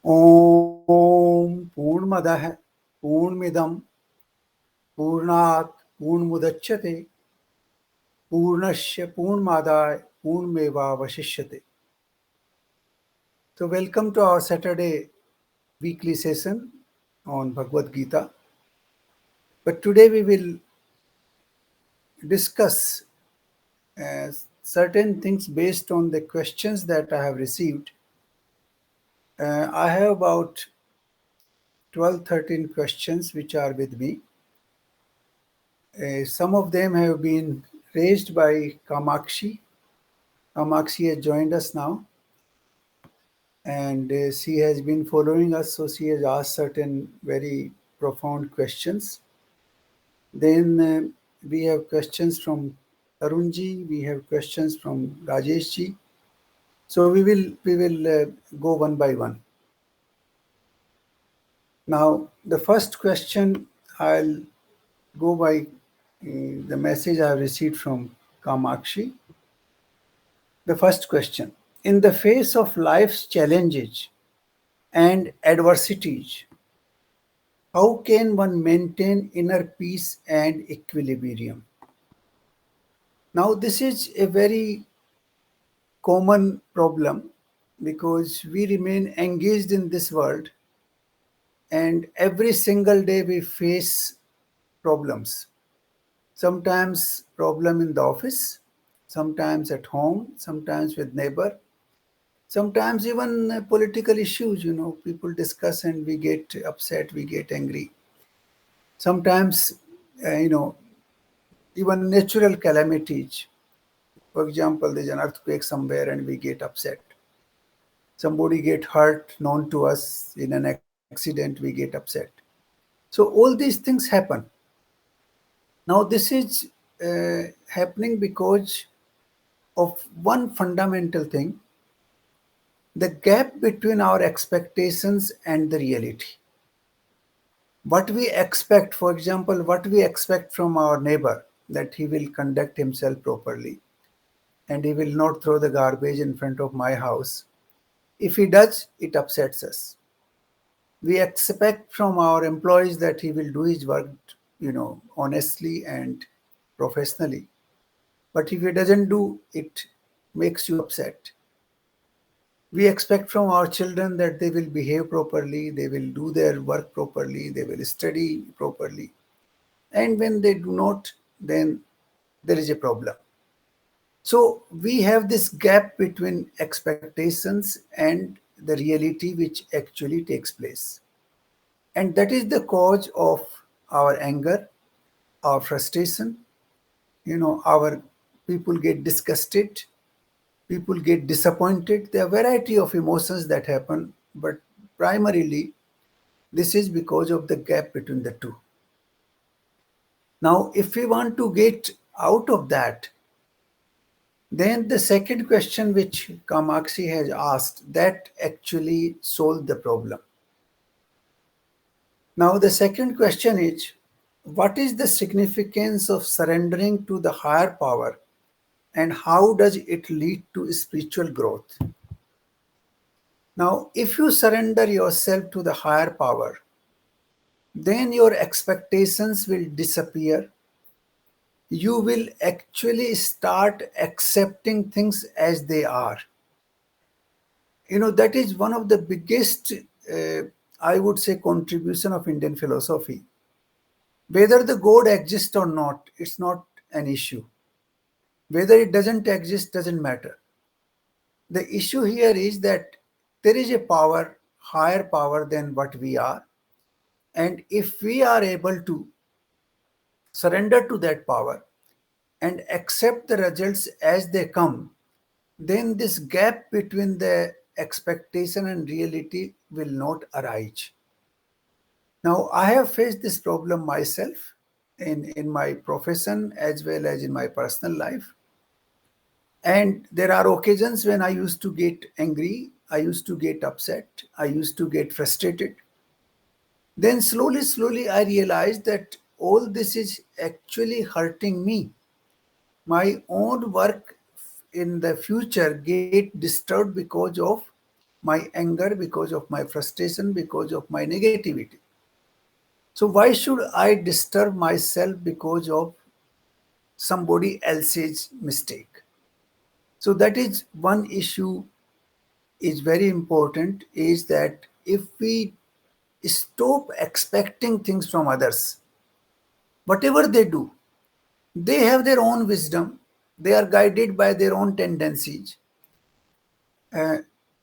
ॐ पूर्णमदः पूर्णमिदं पूर्णात् पूर्णमुदच्यते पूर्णस्य पूर्णमादाय पूर्णमेवावशिष्यते. So welcome to our Saturday weekly session on Bhagavad Gita. But today we will discuss certain things based on the questions that I have received. I have about 12, 13 questions which are with me. Some of them have been raised by Kamakshi. Kamakshi has joined us now, and she has been following us, so she has asked certain very profound questions. Then we have questions from Arunji, we have questions from Rajeshji. So we will go one by one. Now, the first question, I'll go by the message I have received from Kamakshi. The first question: in the face of life's challenges and adversities, how can one maintain inner peace and equilibrium? Now, this is a very common problem because we remain engaged in this world, and every single day we face problems. Sometimes problem in the office, sometimes at home, sometimes with neighbor, sometimes even political issues. People discuss and we get upset, we get angry. Sometimes, even natural calamities. For example, there's an earthquake somewhere and we get upset. Somebody get hurt known to us in an accident, we get upset. So all these things happen. Now this is happening because of one fundamental thing: the gap between our expectations and the reality. What we expect, for example, what we expect from our neighbor, that he will conduct himself properly and he will not throw the garbage in front of my house. If he does, it upsets us. We expect from our employees that he will do his work, honestly and professionally. But if he doesn't do, it makes you upset. We expect from our children that they will behave properly, they will do their work properly, they will study properly. And when they do not, then there is a problem. So we have this gap between expectations and the reality which actually takes place. And that is the cause of our anger, our frustration. Our people get disgusted, people get disappointed. There are a variety of emotions that happen, but primarily this is because of the gap between the two. Now, if we want to get out of that, then the second question which Kamakshi has asked, that actually solved the problem. Now, the second question is, what is the significance of surrendering to the higher power and how does it lead to spiritual growth? Now, if you surrender yourself to the higher power, then your expectations will disappear. You will actually start accepting things as they are. That is one of the biggest, I would say, contribution of Indian philosophy. Whether the God exists or not, it's not an issue. Whether it doesn't exist doesn't matter. The issue here is that there is a power, higher power than what we are. And if we are able to surrender to that power and accept the results as they come, then this gap between the expectation and reality will not arise. Now, I have faced this problem myself in my profession as well as in my personal life. And there are occasions when I used to get angry, I used to get upset, I used to get frustrated. Then slowly, I realized that all this is actually hurting me. My own work in the future get disturbed because of my anger, because of my frustration, because of my negativity. So why should I disturb myself because of somebody else's mistake? So that is one issue is very important, is that if we stop expecting things from others, whatever they do, they have their own wisdom, they are guided by their own tendencies. Uh,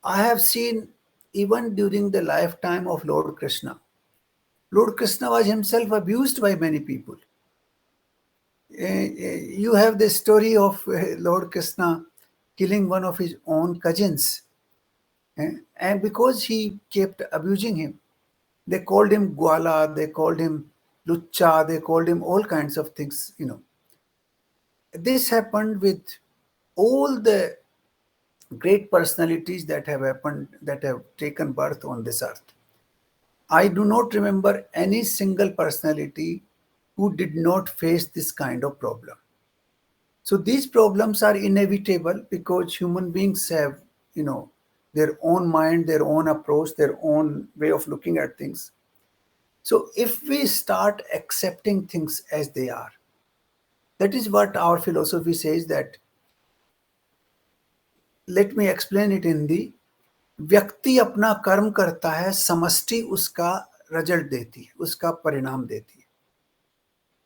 I have seen even during the lifetime of Lord Krishna, Lord Krishna was himself abused by many people. You have the story of Lord Krishna killing one of his own cousins, and because he kept abusing him, they called him Gwala, they called him Lucha, they called him all kinds of things. This happened with all the great personalities that have happened, that have taken birth on this earth. I do not remember any single personality who did not face this kind of problem. So these problems are inevitable because human beings have, you know, their own mind, their own approach, their own way of looking at things. So if we start accepting things as they are, that is what our philosophy says, that, let me explain it in the, व्यक्ति अपना कर्म करता है, समष्टि उसका result देती है, उसका परिणाम देती है.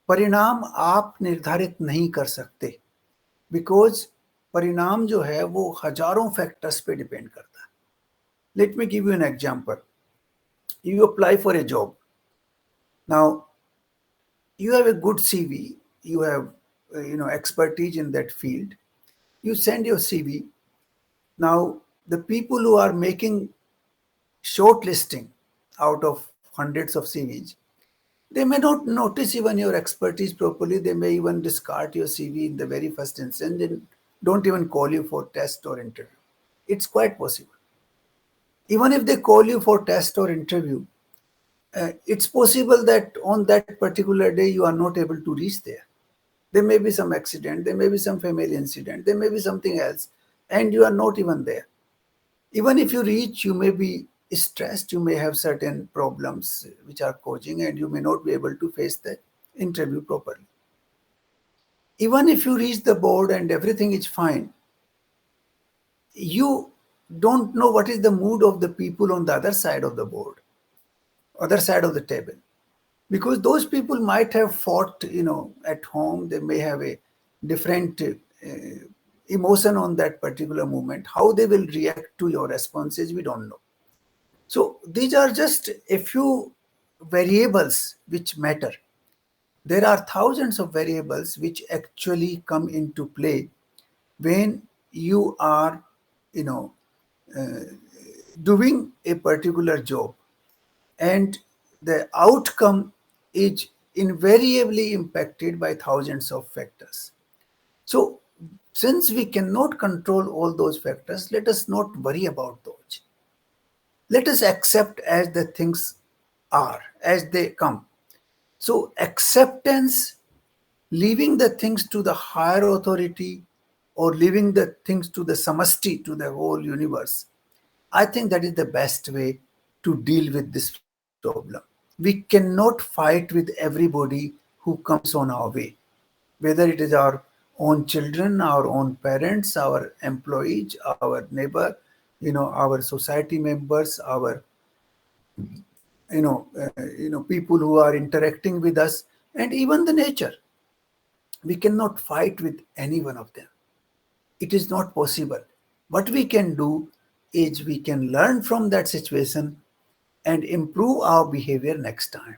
परिणाम आप निर्धारित नहीं कर सकते, बिकॉज परिणाम जो है वो हजारों फैक्टर्स पे डिपेंड करता है. Let me give you an example. You apply for a job. Now, you have a good CV, you have expertise in that field. You send your CV. Now, the people who are making shortlisting out of hundreds of CVs, they may not notice even your expertise properly. They may even discard your CV in the very first instance and don't even call you for test or interview. It's quite possible. Even if they call you for test or interview, it's possible that on that particular day you are not able to reach there. There may be some accident, there may be some family incident, there may be something else, and you are not even there. Even if you reach, you may be stressed, you may have certain problems which are causing, and you may not be able to face the interview properly. Even if you reach the board and everything is fine, you don't know what is the mood of the people on the other side of the board, other side of the table. Because those people might have fought, at home, they may have a different emotion on that particular moment. How they will react to your responses, we don't know. So these are just a few variables which matter. There are thousands of variables which actually come into play when you are, you know, uh, doing a particular job, and the outcome is invariably impacted by thousands of factors. So, since we cannot control all those factors, let us not worry about those. Let us accept as the things are, as they come. So, acceptance, leaving the things to the higher authority or leaving the things to the samasti, to the whole universe, I think that is the best way to deal with this problem. We cannot fight with everybody who comes on our way, whether it is our own children, our own parents, our employees, our neighbor, our society members, our people who are interacting with us, and even the nature. We cannot fight with any one of them. It is not possible. What we can do is we can learn from that situation and improve our behavior next time.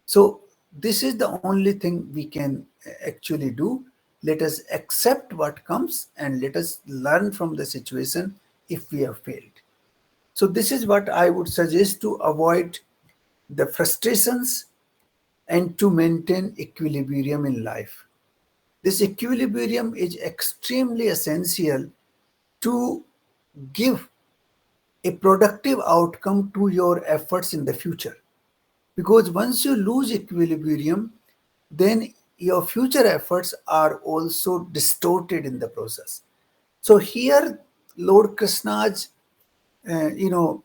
So, this is the only thing we can actually do. Let us accept what comes and let us learn from the situation if we have failed. So, this is what I would suggest to avoid the frustrations and to maintain equilibrium in life. This equilibrium is extremely essential to give a productive outcome to your efforts in the future. Because once you lose equilibrium, then your future efforts are also distorted in the process. So here, Lord Krishna's uh, you know,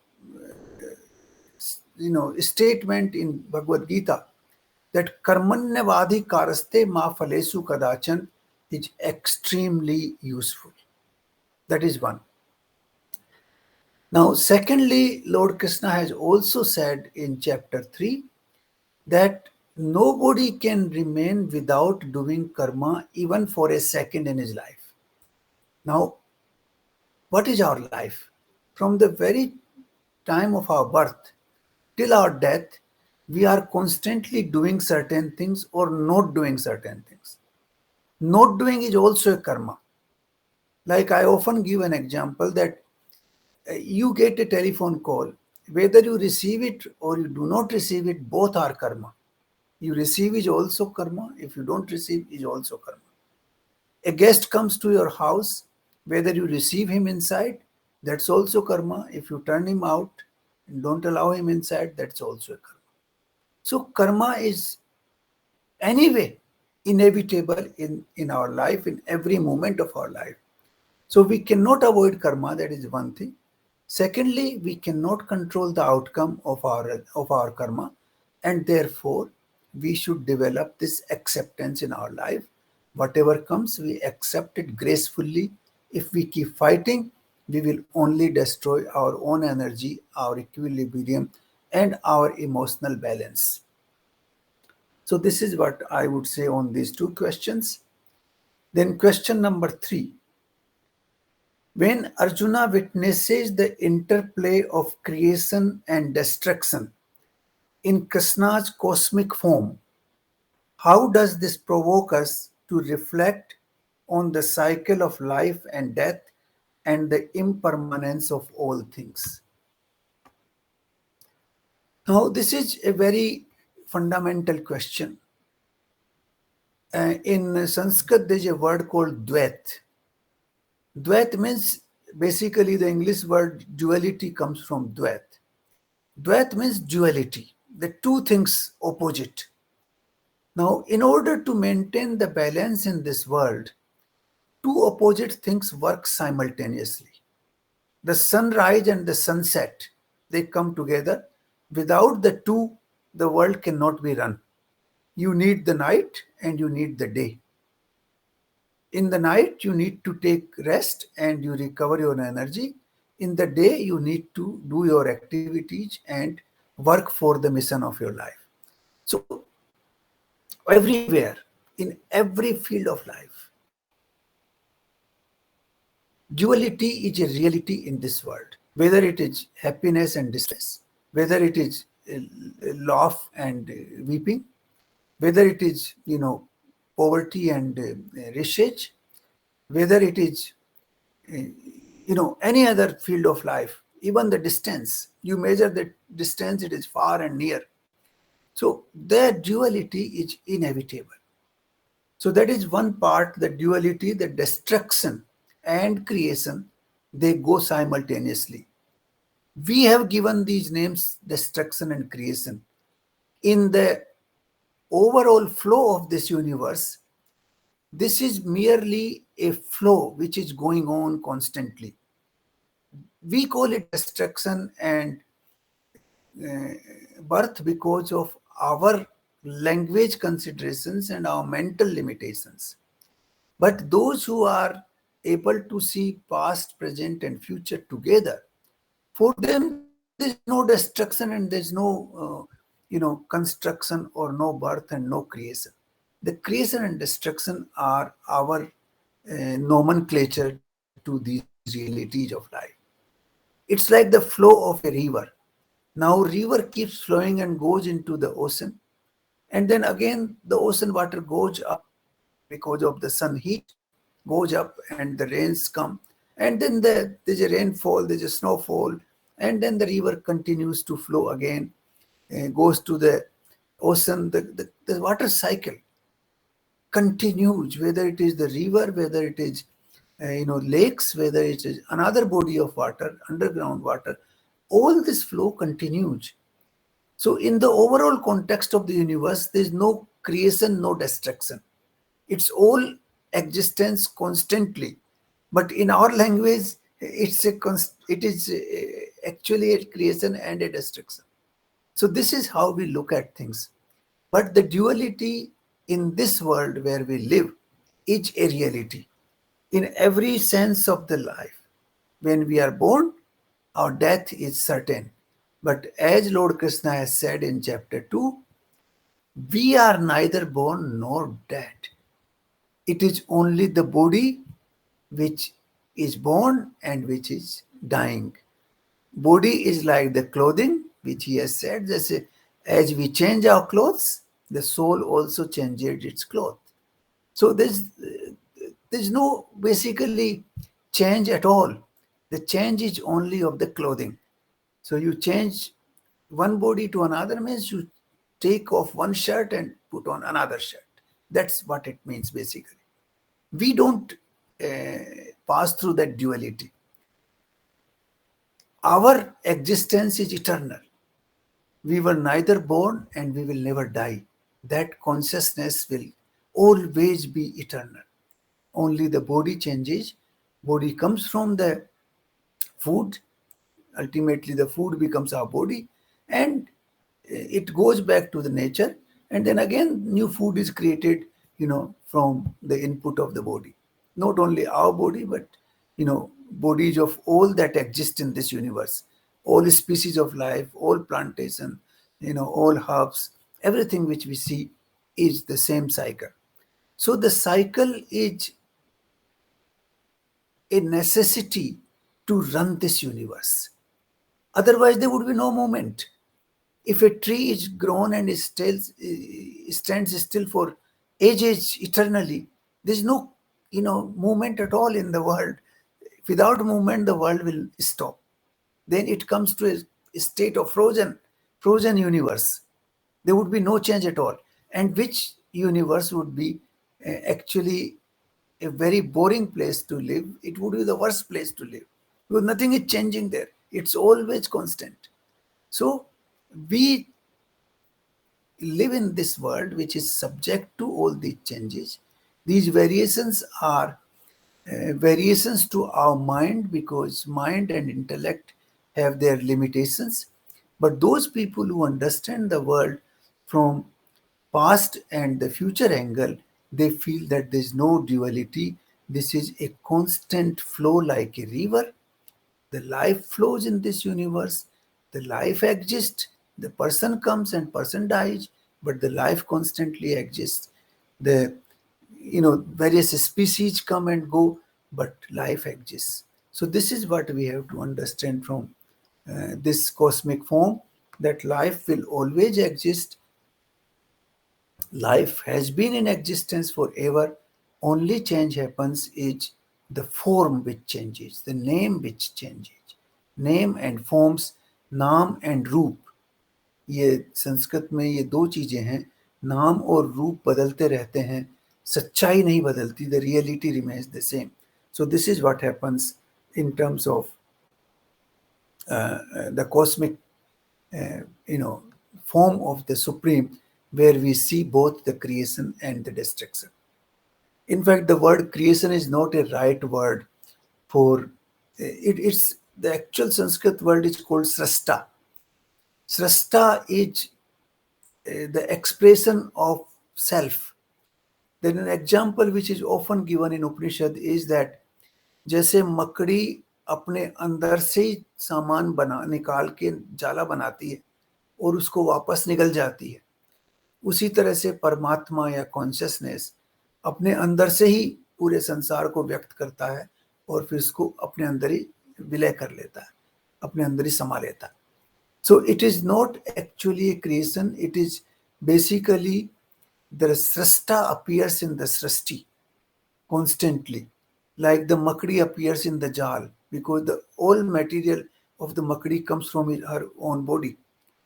statement in Bhagavad Gita that karmanyavadhi karaste ma phalesu kadachan is extremely useful. That is one. Now, secondly, Lord Krishna has also said in chapter 3 that nobody can remain without doing karma even for a second in his life. Now, what is our life? From the very time of our birth till our death, we are constantly doing certain things or not doing certain things. Not doing is also a karma. Like I often give an example that you get a telephone call, whether you receive it or you do not receive it, both are karma. You receive is also karma, if you don't receive is also karma. A guest comes to your house, whether you receive him inside, that's also karma. If you turn him out and don't allow him inside, that's also a karma. So karma is anyway inevitable in our life, in every moment of our life. So we cannot avoid karma, that is one thing. Secondly, we cannot control the outcome of our karma, and therefore we should develop this acceptance in our life. Whatever comes, we accept it gracefully. If we keep fighting, we will only destroy our own energy, our equilibrium, and our emotional balance. So this is what I would say on these two questions. Then question number 3. When Arjuna witnesses the interplay of creation and destruction in Krishna's cosmic form, how does this provoke us to reflect on the cycle of life and death and the impermanence of all things? Now, this is a very fundamental question. In Sanskrit, there's a word called Dvait. Dvait means basically the English word duality comes from Dvait. Dvait means duality, the two things opposite. Now, in order to maintain the balance in this world, two opposite things work simultaneously. The sunrise and the sunset, they come together. Without the two, the world cannot be run. You need the night and you need the day. In the night, you need to take rest and you recover your energy. In the day, you need to do your activities and work for the mission of your life. So, everywhere, in every field of life, duality is a reality in this world, whether it is happiness and distress, whether it is laugh and weeping, whether it is, poverty and riches, whether it is any other field of life, even the distance, you measure the distance, it is far and near. So their duality is inevitable. So that is one part, the duality, the destruction and creation, they go simultaneously. We have given these names destruction and creation. In the overall flow of this universe, this is merely a flow which is going on constantly. We call it destruction and birth because of our language considerations and our mental limitations. But those who are able to see past, present, and future together, for them there is no destruction and there is no, construction or no birth and no creation. The creation and destruction are our nomenclature to these realities of life. It's like the flow of a river. Now, river keeps flowing and goes into the ocean, and then again the ocean water goes up because of the sun heat, goes up and the rains come, and then there's a rainfall, there's a snowfall, and then the river continues to flow again, goes to the ocean. The water cycle continues, whether it is the river, whether it is lakes, whether it is another body of water, underground water, all this flow continues. So in the overall context of the universe, there is no creation, no destruction. It's all existence constantly. But in our language, it is actually a creation and a destruction. So this is how we look at things. But the duality in this world where we live is a reality in every sense of the life. When we are born, our death is certain. But as Lord Krishna has said in chapter 2, we are neither born nor dead. It is only the body which is born and which is dying. Body is like the clothing, which he has said, as we change our clothes, the soul also changes its cloth. So there's no basically change at all. The change is only of the clothing. So you change one body to another means you take off one shirt and put on another shirt. That's what it means basically. We don't pass through that duality. Our existence is eternal. We were neither born and we will never die. That consciousness will always be eternal. Only the body changes. Body comes from the food. Ultimately, the food becomes our body and it goes back to the nature. And then again, new food is created, from the input of the body. Not only our body, but, bodies of all that exist in this universe. All species of life, all plantation, all herbs, everything which we see is the same cycle. So the cycle is a necessity to run this universe. Otherwise, there would be no movement. If a tree is grown and stands still for ages eternally, there's no, movement at all in the world. Without movement, the world will stop. Then it comes to a state of frozen universe. There would be no change at all. And which universe would be actually a very boring place to live? It would be the worst place to live because nothing is changing there. It's always constant. So we live in this world which is subject to all these changes. These variations are variations to our mind because mind and intellect have their limitations. But those people who understand the world from past and the future angle, they feel that there is no duality. This is a constant flow like a river. The life flows in this universe. The life exists. The person comes and person dies, but the life constantly exists. The various species come and go, but life exists. So this is what we have to understand from this cosmic form, that life will always exist. Life has been in existence forever. Only change happens is the form which changes, the name which changes. Name and forms, नाम and रूप, ये संस्कृत में ये दो चीजें हैं. नाम और रूप बदलते रहते हैं, सच्चाई नहीं बदलती. The reality remains the same. So this is what happens in terms of the cosmic form of the Supreme, where we see both the creation and the destruction. In fact, the word creation is not a right word for it's the actual Sanskrit word is called srashta. Srashta is the expression of self. Then an example which is often given in Upanishad is that जैसे मकड़ी अपने अंदर से ही सामान निकाल के जाला बनाती है और उसको वापस निकल जाती है, उसी तरह से परमात्मा या कॉन्शियसनेस अपने अंदर से ही पूरे संसार को व्यक्त करता है और फिर उसको अपने अंदर ही विलय कर लेता है, अपने अंदर ही समा लेता है. So it is not actually a creation, it is basically the Srashta appears in the Srashti constantly, like the makdi appears in the jal, because the all material of the makdi comes from her own body.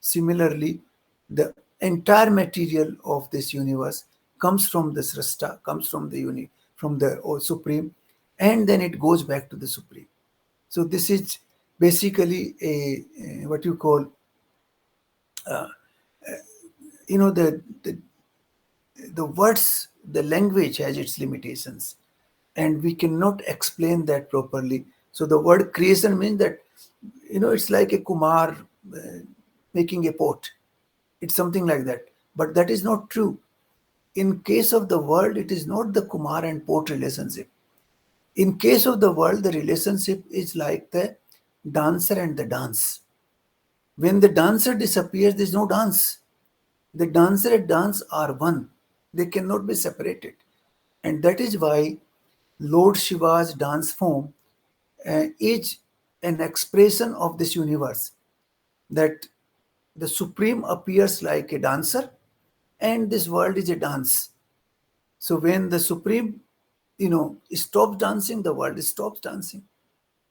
Similarly, the entire material of this universe comes from the Srashta, comes from from the Supreme, and then it goes back to the Supreme. So this is basically a what you call, the words, the language has its limitations, and we cannot explain that properly. So the word creation means that It's like a Kumar making a pot. It's something like that. But that is not true. In case of the world, it is not the Kumar and pot relationship. In case of the world, the relationship is like the dancer and the dance. When the dancer disappears, there is no dance. The dancer and dance are one. They cannot be separated. And that is why Lord Shiva's dance form is an expression of this universe, that the Supreme appears like a dancer and this world is a dance. So when the Supreme, stops dancing, the world stops dancing.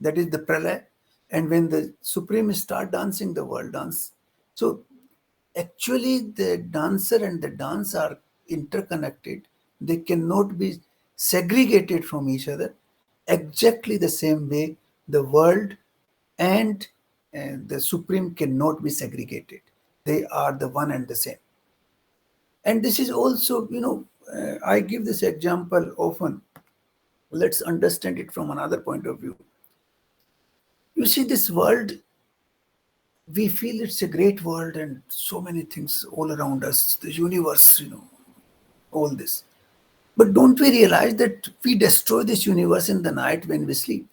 That is the pralaya. And when the Supreme start dancing, the world dance. So actually the dancer and the dance are interconnected. They cannot be segregated from each other. Exactly the same way the world and the Supreme cannot be segregated. They are the one and the same. And this is also, I give this example often. Let's understand it from another point of view. You see, this world, we feel it's a great world and so many things all around us, the universe, all this. But don't we realize that we destroy this universe in the night when we sleep?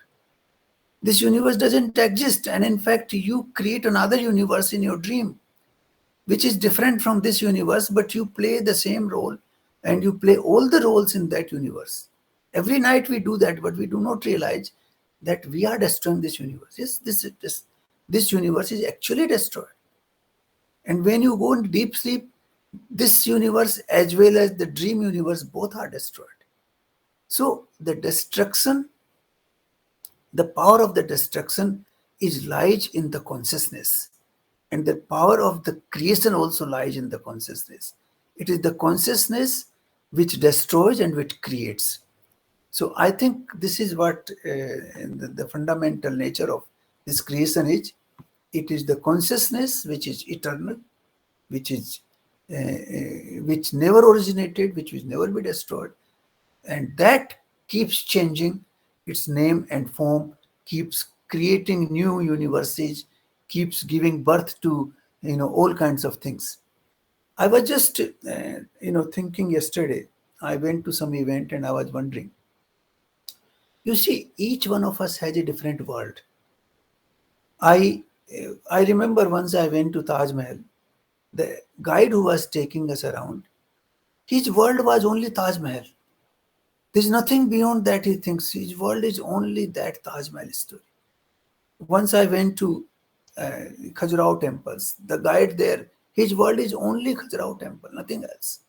This universe doesn't exist, and in fact, you create another universe in your dream, which is different from this universe, but you play the same role and you play all the roles in that universe. Every night we do that, but we do not realize that we are destroying this universe. Yes, this universe is actually destroyed. And when you go in deep sleep, this universe as well as the dream universe both are destroyed. So the destruction, the power of the destruction is lies in the consciousness. And the power of the creation also lies in the consciousness. It is the consciousness which destroys and which creates. So I think this is what the fundamental nature of this creation is. It is the consciousness which is eternal, which is which never originated, which will never be destroyed, and that keeps changing its name and form, keeps creating new universes, keeps giving birth to all kinds of things. I was just thinking yesterday. I went to some event and I was wondering. You see, each one of us has a different world. I I remember once I went to Taj Mahal. The guide who was taking us around, his world was only Taj Mahal. There's nothing beyond that. He thinks his world is only that Taj Mahal story. Once I went to Khajuraho temples. The guide there, his world is only Khajuraho temple, nothing else.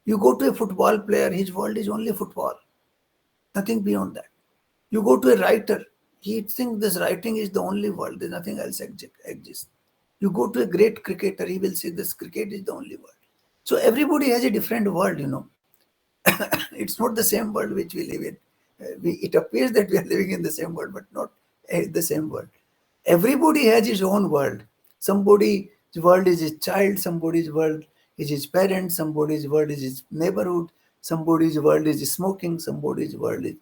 You go to a football player, his world is only football, nothing beyond that. You go to a writer, he thinks this writing is the only world, there's nothing else exists. You go to a great cricketer, he will say this cricket is the only world. So everybody has a different world. It's not the same world which we live in. It appears that we are living in the same world, but not the same world. Everybody has his own world. Somebody's world is his child, somebody's world is his parent, somebody's world is his neighborhood, somebody's world is smoking, somebody's world is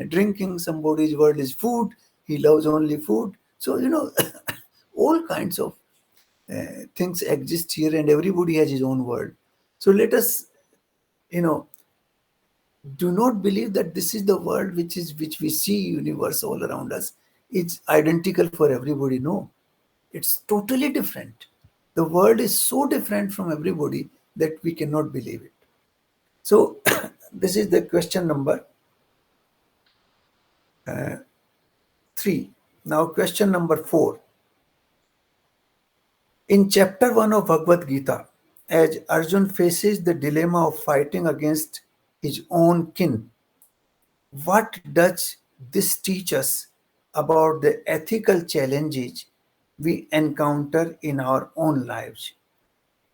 drinking, somebody's world is food. He loves only food. So, all kinds of things exist here, and everybody has his own world. So let us, you know, do not believe that this is the world which we see universe all around us. It's identical for everybody. No, it's totally different. The world is so different from everybody that we cannot believe it. So this is the question number 3. Now question number 4. In chapter 1 of Bhagavad Gita, as Arjun faces the dilemma of fighting against his own kin, what does this teach us about the ethical challenges we encounter in our own lives?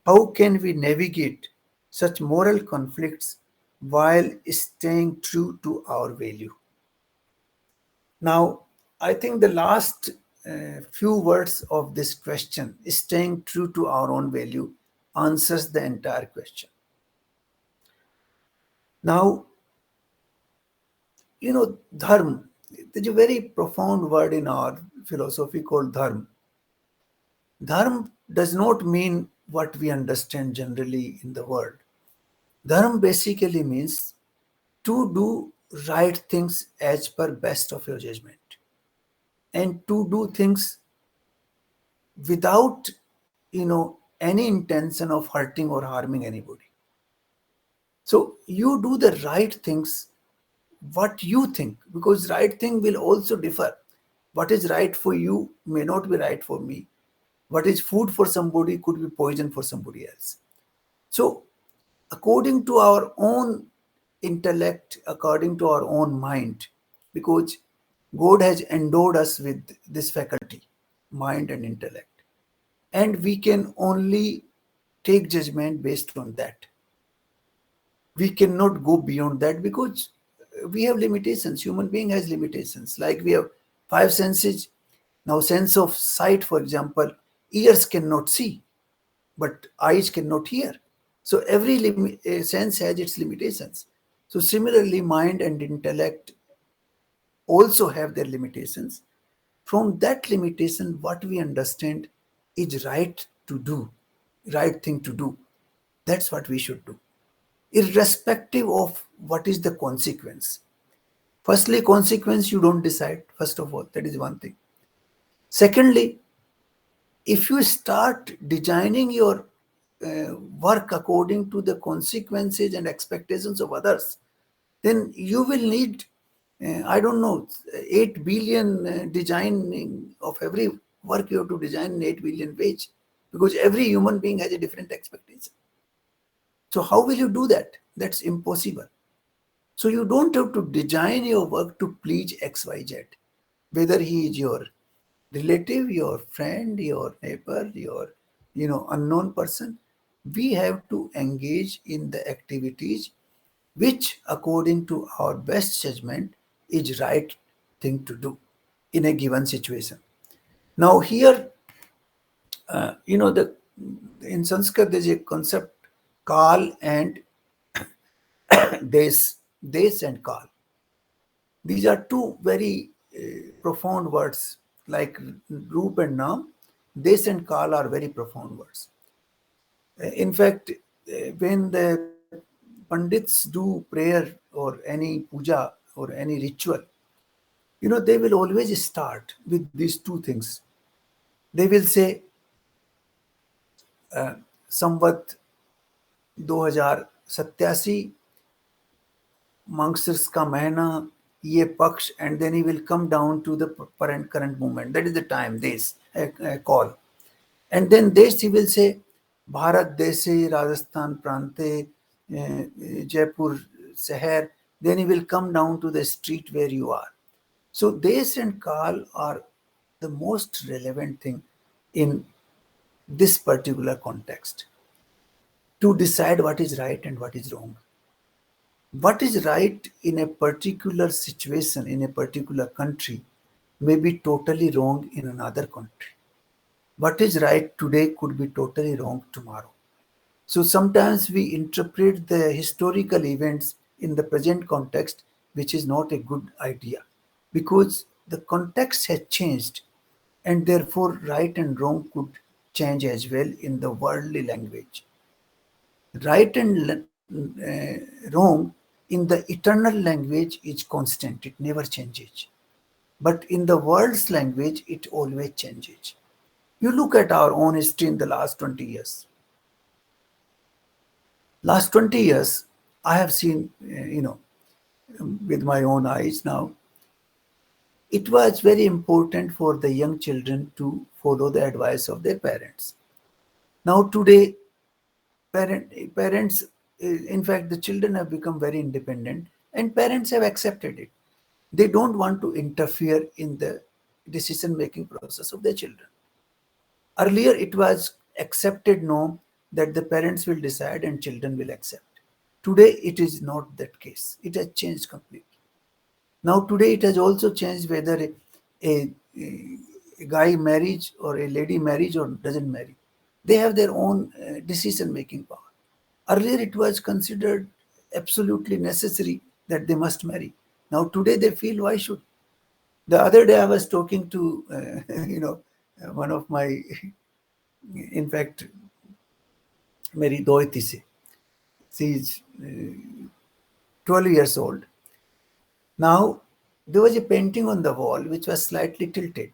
How can we navigate such moral conflicts while staying true to our value? Now, I think the last few words of this question, staying true to our own value, answers the entire question. Now, dharma, there's a very profound word in our philosophy called dharma. Dharma does not mean what we understand generally in the world. Dharma basically means to do right things as per best of your judgment, and to do things without any intention of hurting or harming anybody. So you do the right things what you think, because right thing will also differ. What is right for you may not be right for me. What is food for somebody could be poison for somebody else. So according to our own intellect, according to our own mind, because God has endowed us with this faculty, mind and intellect, and we can only take judgment based on that. We cannot go beyond that because we have limitations. Human being has limitations. Like we have five senses. Now, sense of sight, for example, ears cannot see, but eyes cannot hear. So every sense has its limitations. So similarly, mind and intellect also have their limitations. From that limitation, what we understand is right to do, right thing to do. That's what we should do, irrespective of what is the consequence. Firstly, consequence you don't decide, first of all, that is one thing. Secondly, if you start designing your work according to the consequences and expectations of others, then you will need, I don't know, 8 billion designing of every work you have to design in 8 billion ways, because every human being has a different expectation. So how will you do that? That's impossible. So you don't have to design your work to please XYZ, whether he is your relative, your friend, your neighbor, your unknown person. We have to engage in the activities which, according to our best judgment, is right thing to do in a given situation. Now here, the in Sanskrit there's a concept kal and des, des and kal. These are two very profound words, like Roop and Naam. Des and Kal are very profound words. In fact, when the Pandits do prayer or any puja or any ritual, they will always start with these two things. They will say, Samvat 2087 Mangsars ka mahina, ye paksh, and then he will come down to the current moment. That is the time, this call. And then this he will say, Bharat Desi, Rajasthan Prante, Jaipur Seher. Then he will come down to the street where you are. So this and call are the most relevant thing in this particular context to decide what is right and what is wrong. What is right in a particular situation, in a particular country, may be totally wrong in another country. What is right today could be totally wrong tomorrow. So sometimes we interpret the historical events in the present context, which is not a good idea, because the context has changed, and therefore right and wrong could change as well in the worldly language. Right and wrong in the eternal language is constant, it never changes. But in the world's language, it always changes. You look at our own history in the last 20 years. Last 20 years, I have seen, with my own eyes now, it was very important for the young children to follow the advice of their parents. Now today, parents, in fact, the children have become very independent, and parents have accepted it. They don't want to interfere in the decision making process of their children. Earlier it was accepted norm that the parents will decide and children will accept. Today it is not that case. It has changed completely. Now today it has also changed whether a guy marries or a lady marries or doesn't marry. They have their own decision making power. Earlier it was considered absolutely necessary that they must marry. Now today they feel, why should? The other day I was talking to, one of my, in fact, Mary Doiti se. She is 12 years old. Now, there was a painting on the wall which was slightly tilted.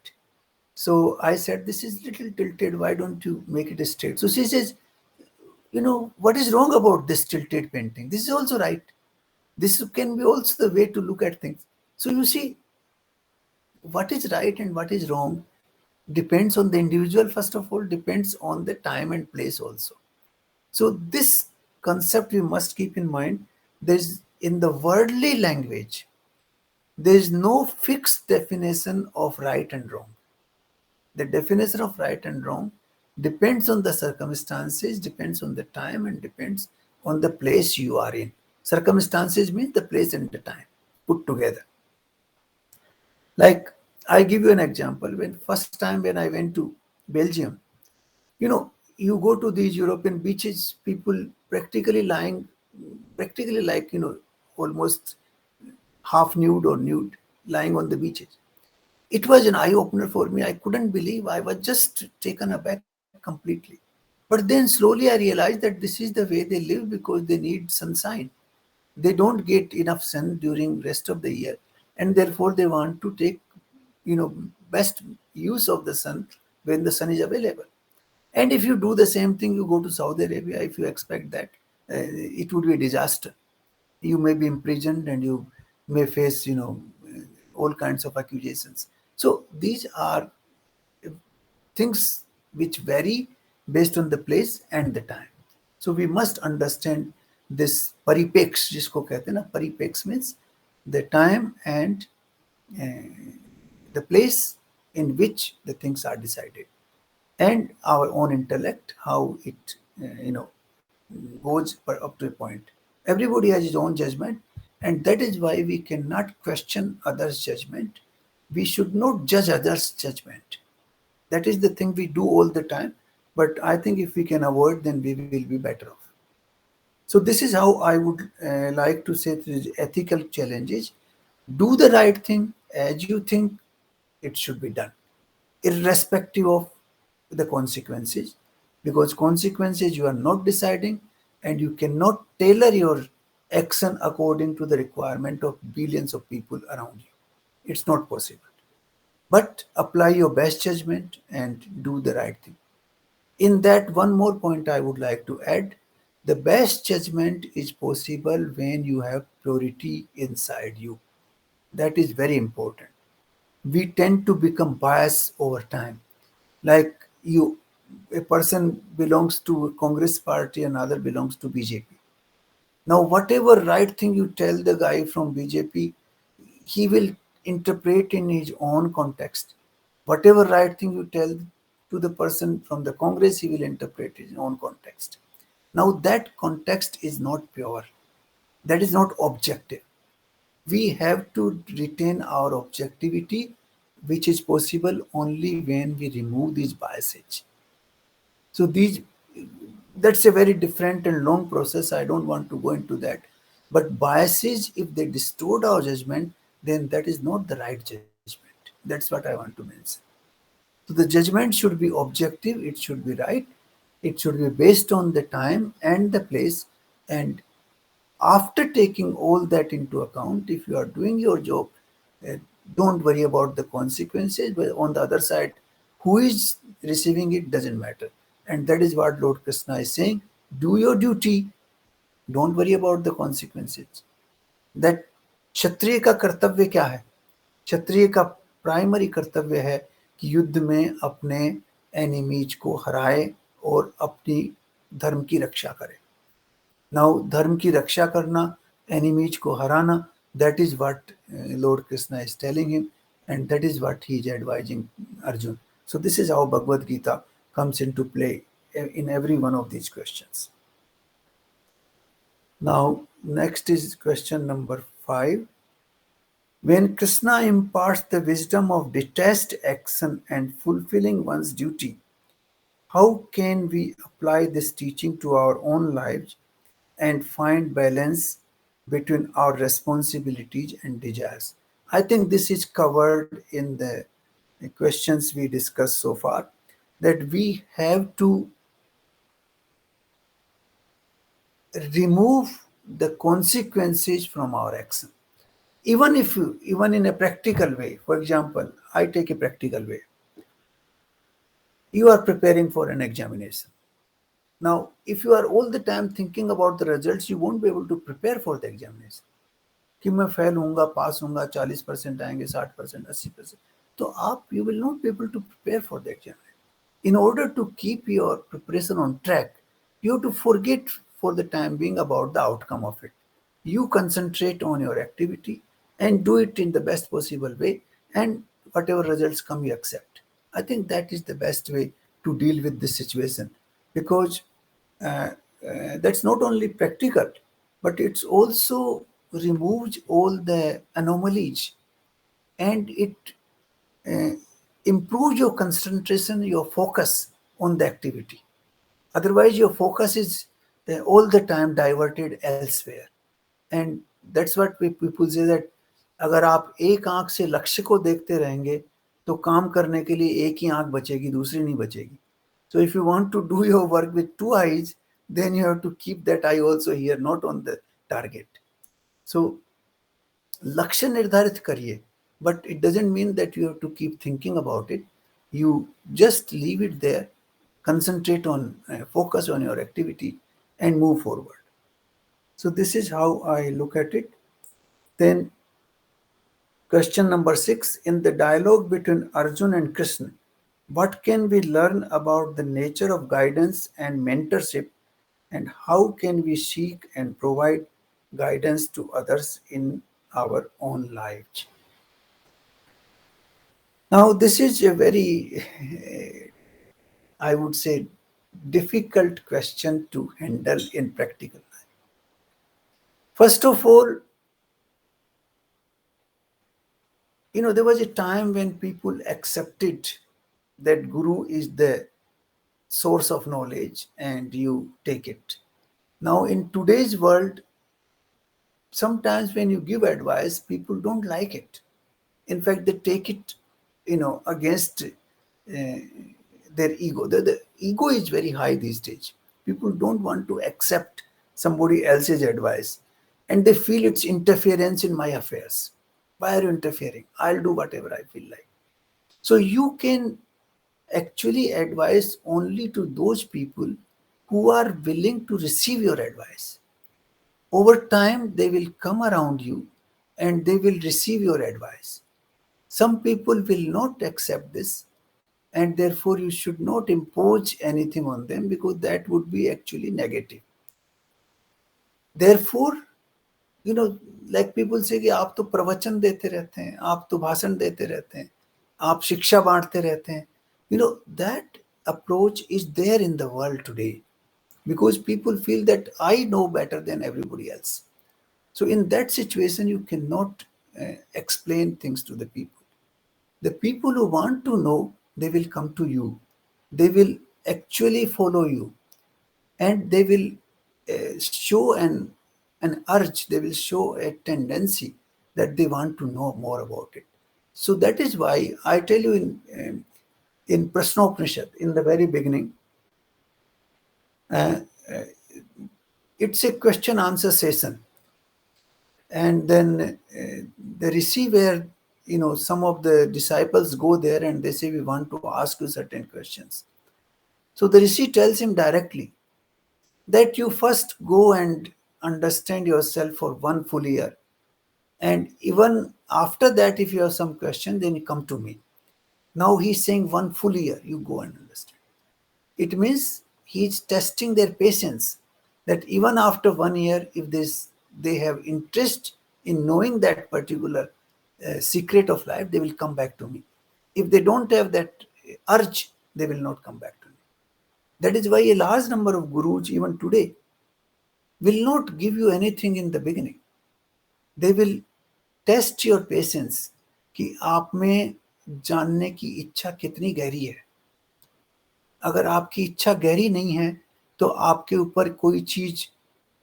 So I said, this is little tilted. Why don't you make it straight? So she says, what is wrong about this tilted painting? This is also right. This can be also the way to look at things. So you see, what is right and what is wrong depends on the individual, first of all, depends on the time and place also. So this concept we must keep in mind. There's in the worldly language, there is no fixed definition of right and wrong. The definition of right and wrong depends on the circumstances, depends on the time, and depends on the place you are in. Circumstances means the place and the time put together. Like, I give you an example. When first time when I went to Belgium, you know, you go to these European beaches, people practically lying, practically like, almost half nude or nude, lying on the beaches. It was an eye opener for me. I couldn't believe. I was just taken aback completely. But then slowly I realized that this is the way they live because they need sunshine. They don't get enough sun during rest of the year, and therefore they want to take, you know, best use of the sun when the sun is available. And if you do the same thing, you go to Saudi Arabia, if you expect that, it would be a disaster. You may be imprisoned and you may face, all kinds of accusations. So these are things which vary based on the place and the time. So we must understand this परिपेक्ष जिसको कहते हैं ना, परिपेक्ष means the time and uh, the place in which the things are decided, and our own intellect, how it goes up to a point. Everybody has his own judgment, and that is why we cannot question others' judgment. We should not judge others' judgment. That is the thing we do all the time. But I think if we can avoid, then we will be better off. So this is how I would like to say to the ethical challenges. Do the right thing as you think it should be done, irrespective of the consequences, because consequences you are not deciding, and you cannot tailor your action according to the requirement of billions of people around you. It's not possible. But apply your best judgment and do the right thing. In that, one more point I would like to add: the best judgment is possible when you have purity inside you. That is very important. We tend to become biased over time. Like, you, a person belongs to a Congress party, another belongs to BJP. Now, whatever right thing you tell the guy from BJP, he will interpret in his own context. Whatever right thing you tell to the person from the Congress, he will interpret his own context. Now, that context is not pure. That is not objective. We have to retain our objectivity, which is possible only when we remove these biases. So these, that's a very different and long process. I don't want to go into that. But biases, if they distort our judgment, then that is not the right judgment. That's what I want to mention. So the judgment should be objective, it should be right, it should be based on the time and the place. And after taking all that into account, if you are doing your job, uh, don't worry about the consequences. But on the other side, who is receiving it doesn't matter. And that is what Lord Krishna is saying: do your duty, don't worry about the consequences. That क्षत्रिय का कर्तव्य क्या है? क्षत्रिय का primary कर्तव्य है कि युद्ध में अपने एनिमीज को हराए और अपनी धर्म की रक्षा करे. Now, dharma ki raksha karna, enemies ko harana, that is what Lord Krishna is telling him, and that is what he is advising Arjun. So this is how Bhagavad Gita comes into play in every one of these questions. Now, next is question number 5. When Krishna imparts the wisdom of detached action and fulfilling one's duty, how can we apply this teaching to our own lives and find balance between our responsibilities and desires? I think this is covered in the questions we discussed so far, that we have to remove the consequences from our action. Even if you, even in a practical way, for example, I take a practical way. You are preparing for an examination. Now, if you are all the time thinking about the results, you won't be able to prepare for the examination. कि मैं fail होऊंगा, पास होऊंगा, 40% आएंगे, 60%, 80%, तो आप you will not be able to prepare for the exam. In order to keep your preparation on track, you have to forget for the time being about the outcome of it. You concentrate on your activity and do it in the best possible way, and whatever results come, you accept. I think that is the best way to deal with this situation, because that's not only practical, but it's also removes all the anomalies, and it uh, improves your concentration, your focus on the activity. Otherwise, your focus is all the time diverted elsewhere. And that's what people say, that अगर आप एक आंख से लक्ष्य को देखते रहेंगे तो काम करने के लिए एक ही आंख बचेगी, दूसरी नहीं बचेगी. So if you want to do your work with two eyes, then you have to keep that eye also here, not on the target. So लक्ष्य निर्धारित करिए, but it doesn't mean that you have to keep thinking about it. You just leave it there, concentrate on, focus on your activity and move forward. So this is how I look at it. Then question number 6, in the dialogue between Arjun and Krishna, what can we learn about the nature of guidance and mentorship, and how can we seek and provide guidance to others in our own lives? Now, this is a very, I would say, difficult question to handle in practical life. First of all, there was a time when people accepted that Guru is the source of knowledge and you take it. Now, in today's world, sometimes when you give advice, people don't like it. In fact, they take it, against their ego. The ego is very high these days. People don't want to accept somebody else's advice, and they feel it's interference in my affairs. Why are you interfering? I'll do whatever I feel like. So you can actually advise only to those people who are willing to receive your advice. Over time, they will come around you and they will receive your advice. Some people will not accept this, and therefore you should not impose anything on them, because that would be actually negative. Therefore, you know, like people say कि आप तो प्रवचन देते रहते हैं, आप तो भाषण देते रहते हैं, आप शिक्षा बांटते रहते हैं. That approach is there in the world today, because people feel that I know better than everybody else. So in that situation, you cannot explain things to the people. The people who want to know, they will come to you. They will actually follow you, and they will show an urge, they will show a tendency that they want to know more about it. So that is why I tell you in Prashnopanishad, in the very beginning, uh, uh, it's a question answer session. And then the rishi, where some of the disciples go there and they say, we want to ask you certain questions. So the rishi tells him directly that you first go and understand yourself for one full year, and even after that, if you have some question, then you come to me. Now he's saying 1 full year you go and understand. It means he's testing their patience, that even after 1 year, if they have interest in knowing that particular secret of life, they will come back to me. If they don't have that urge, they will not come back to me. That is why a large number of gurus, even today, will not give you anything in the beginning. They will test your patience कि आप में जानने की इच्छा कितनी गहरी है. अगर आपकी इच्छा गहरी नहीं है, तो आपके ऊपर कोई चीज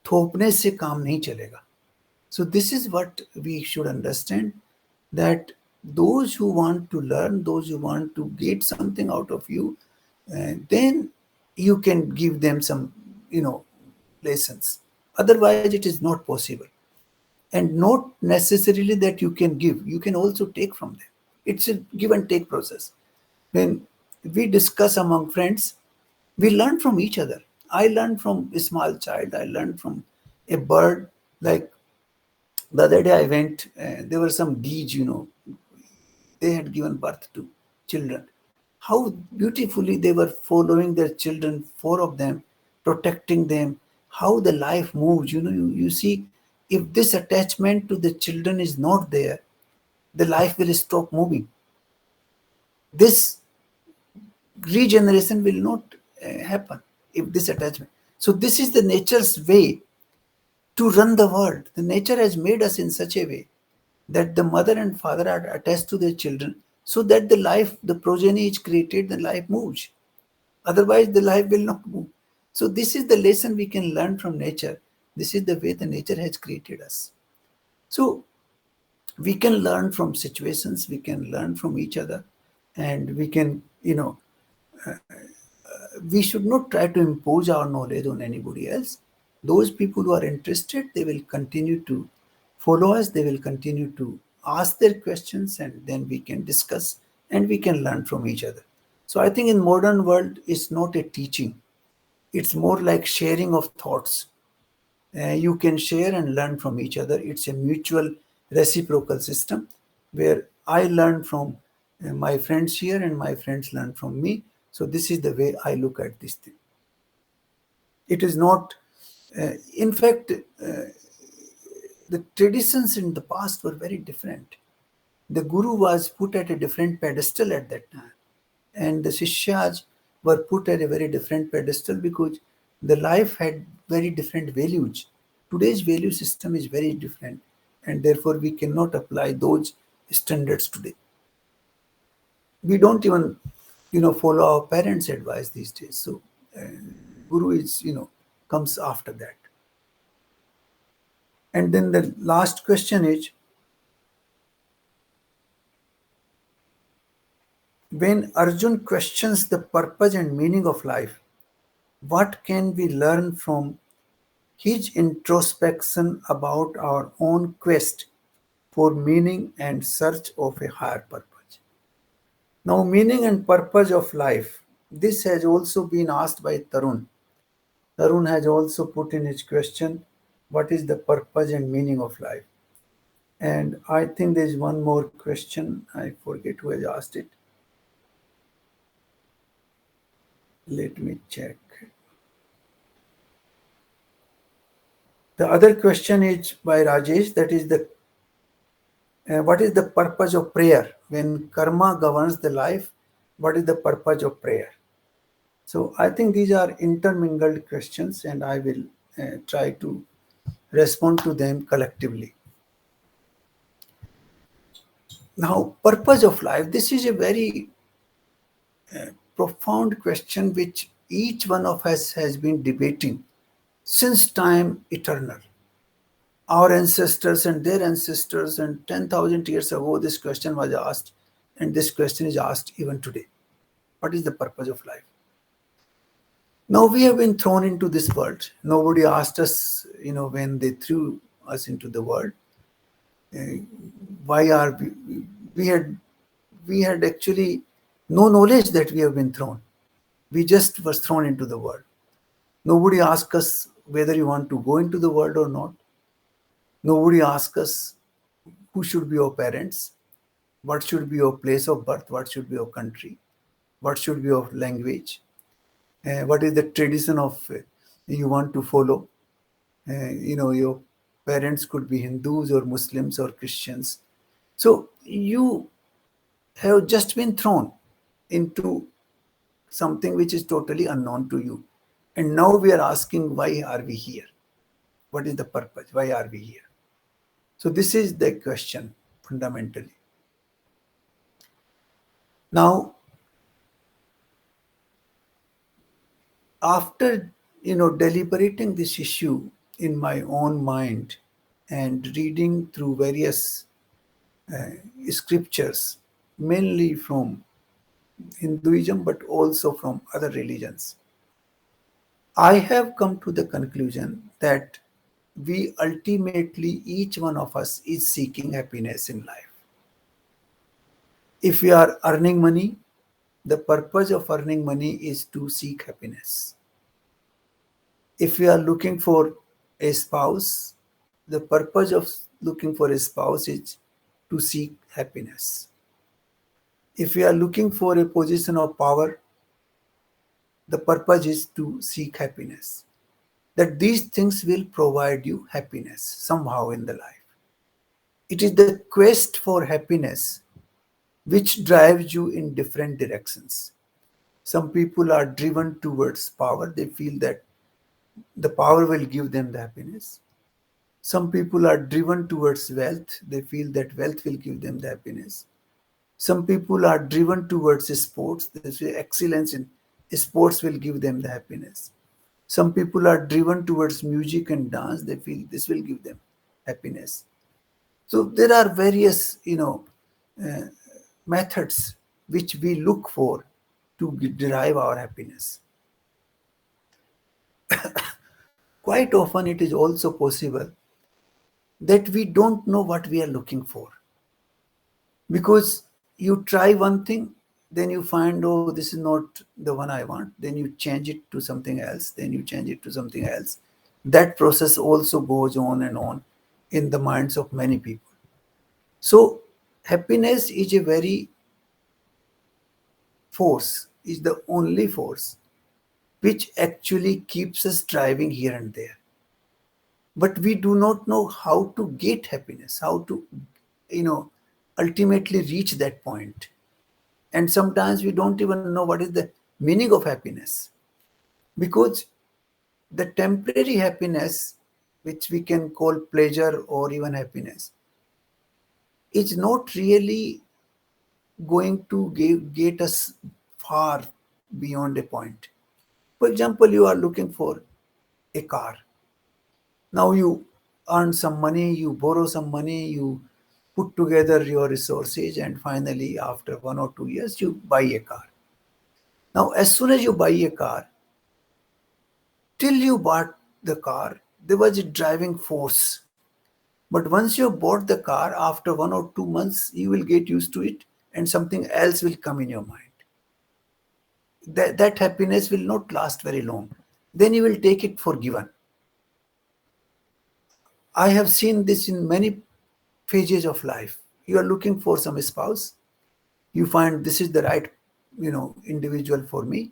थोपने से काम नहीं चलेगा. So this is what we should understand. that those who want to learn, those who want to get something out of you, then you can give them some, lessons. Otherwise, it is not possible. And not necessarily that you can give, you can also take from them. It's a give and take process. When we discuss among friends, we learn from each other. I learned from a small child, I learned from a bird. Like the other day I went, there were some deeds, they had given birth to children. How beautifully they were following their children, four of them, protecting them, how the life moves. You see, if this attachment to the children is not there, the life will stop moving. This regeneration will not happen if this attachment. So, this is the nature's way to run the world. The nature has made us in such a way that the mother and father are attached to their children so that the life, the progeny is created, the life moves. Otherwise, the life will not move. So, this is the lesson we can learn from nature. This is the way the nature has created us. So, we can learn from situations, we can learn from each other, and we can, we should not try to impose our knowledge on anybody else. Those people who are interested, they will continue to follow us, they will continue to ask their questions, and then we can discuss and we can learn from each other. So I think in modern world, it's not a teaching, it's more like sharing of thoughts. You can share and learn from each other. It's a mutual reciprocal system where I learn from my friends here and my friends learn from me. So this is the way I look at this thing. It is not, in fact, the traditions in the past were very different. The guru was put at a different pedestal at that time, and the shishyas were put at a very different pedestal because the life had very different values. Today's value system is very different, and therefore we cannot apply those standards today. We don't even, follow our parents' advice these days. So, uh, guru is, comes after that. And then the last question is, when Arjun questions the purpose and meaning of life, what can we learn from his introspection about our own quest for meaning and search of a higher purpose? Now, meaning and purpose of life, this has also been asked by Tarun. Tarun has also put in his question, what is the purpose and meaning of life? And I think there's one more question. I forget who has asked it. Let me check. The other question is by Rajesh, that is the what is the purpose of prayer? When karma governs the life, what is the purpose of prayer? So I think these are intermingled questions, and I will try to respond to them collectively. Now, purpose of life. This is a very profound question which each one of us has been debating since time eternal. Our ancestors and their ancestors, and 10,000 years ago, this question was asked, and this question is asked even today. What is the purpose of life? Now we have been thrown into this world. Nobody asked us, when they threw us into the world, why are we had actually no knowledge that we have been thrown. We just was thrown into the world. Nobody asked us whether you want to go into the world or not. Nobody asked us who should be your parents, what should be your place of birth, what should be your country, what should be your language, what is the tradition of you want to follow. Your parents could be Hindus or Muslims or Christians. So you have just been thrown into something which is totally unknown to you. And now we are asking, why are we here? What is the purpose? Why are we here? So this is the question fundamentally. Now, after deliberating this issue in my own mind and reading through various scriptures, mainly from Hinduism, but also from other religions, I have come to the conclusion that we ultimately, each one of us is seeking happiness in life. If we are earning money, the purpose of earning money is to seek happiness. If we are looking for a spouse, the purpose of looking for a spouse is to seek happiness. If we are looking for a position of power, the purpose is to seek happiness. That these things will provide you happiness somehow in the life. It is the quest for happiness which drives you in different directions. Some people are driven towards power, they feel that the power will give them the happiness. Some people are driven towards wealth, they feel that wealth will give them the happiness. Some people are driven towards sports, they say excellence in sports will give them the happiness. Some people are driven towards music and dance, they feel this will give them happiness. So there are various, uh, methods which we look for to derive our happiness. Quite often, it is also possible that we don't know what we are looking for, because you try one thing, then you find, oh, this is not the one I want, then you change it to something else, then you change it to something else. That process also goes on in the minds of many people. So happiness is a very force, is the only force which actually keeps us driving here and there. But we do not know how to get happiness, how to, you know, ultimately reach that point. And sometimes we don't even know what is the meaning of happiness, because the temporary happiness, which we can call pleasure or even happiness, is not really going to get us far beyond a point. For example, you are looking for a car. Now you earn some money, you borrow some money, you put together your resources, and finally, after 1 or 2 years, you buy a car. Now, as soon as you buy a car, till you bought the car, there was a driving force. But once you bought the car, after 1 or 2 months, you will get used to it, and something else will come in your mind. That happiness will not last very long. Then you will take it for given. I have seen this in many phases of life. You are looking for some spouse, you find this is the right, individual for me.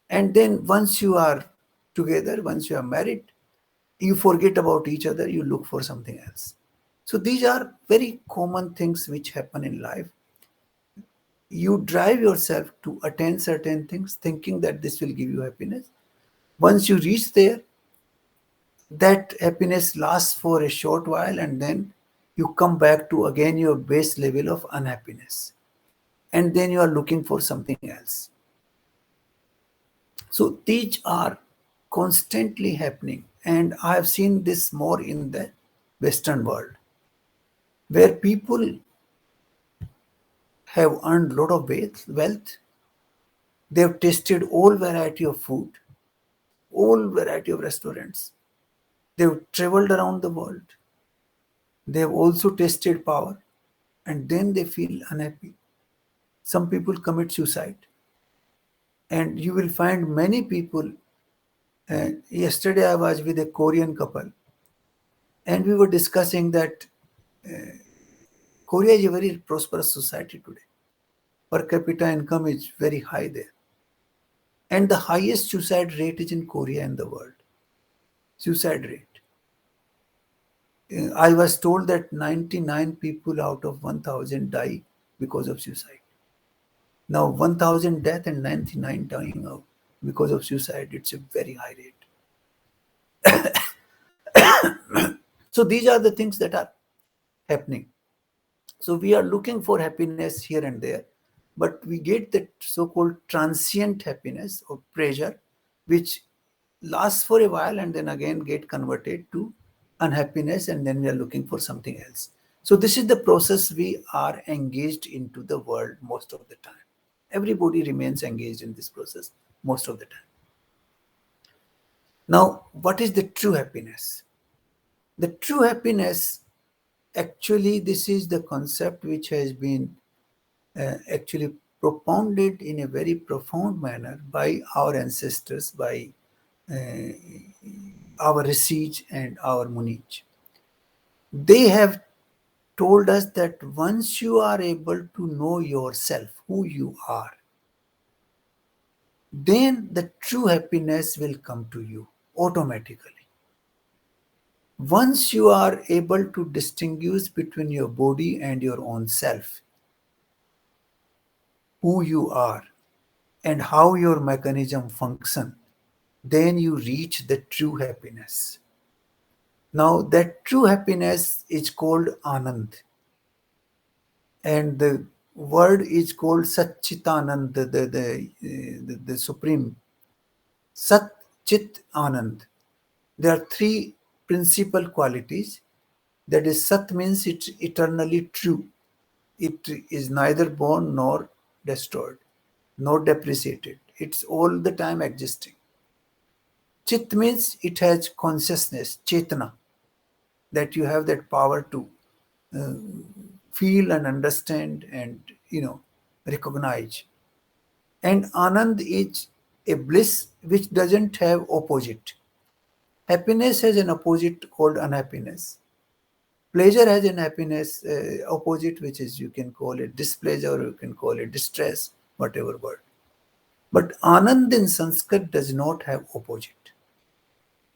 And then once you are together, once you are married, you forget about each other, you look for something else. So these are very common things which happen in life. You drive yourself to attain certain things thinking that this will give you happiness. Once you reach there, that happiness lasts for a short while, and then you come back to again your base level of unhappiness, and then you are looking for something else. So these are constantly happening, and I have seen this more in the Western world, where people have earned a lot of wealth. They've tasted all variety of food, all variety of restaurants. They've traveled around the world. They've also tasted power, and then they feel unhappy. Some people commit suicide, and you will find many people. Yesterday, I was with a Korean couple, and we were discussing that Korea is a very prosperous society today. Per capita income is very high there, and the highest suicide rate is in Korea in the world. Suicide rate. I was told that 99 people out of 1,000 die because of suicide. Now, 1,000 death and 99 dying out because of suicide, it's a very high rate. So these are the things that are happening. So we are looking for happiness here and there, but we get that so-called transient happiness or pleasure, which lasts for a while and then again get converted to unhappiness, and then we are looking for something else. So this is the process we are engaged into the world most of the time. Everybody remains engaged in this process most of the time. Now, what is the true happiness? The true happiness, actually, this is the concept which has been actually propounded in a very profound manner by our ancestors, by uh, our rishis and our munis. They have told us that once you are able to know yourself, who you are, then the true happiness will come to you automatically. Once you are able to distinguish between your body and your own self, who you are, and how your mechanism function, then you reach the true happiness. Now, that true happiness is called Anand, and the word is called Satchitanand, the supreme Sat Chit Anand. There are three principal qualities. That is, Sat means it's eternally true. It is neither born nor destroyed, nor depreciated. It's all the time existing. Chit means it has consciousness, chetana, that you have that power to uh, feel and understand and recognize. And Anand is a bliss which doesn't have opposite. Happiness has an opposite called unhappiness. Pleasure has an happiness opposite, which is you can call it displeasure, or you can call it distress, whatever word. But Anand in Sanskrit does not have opposite.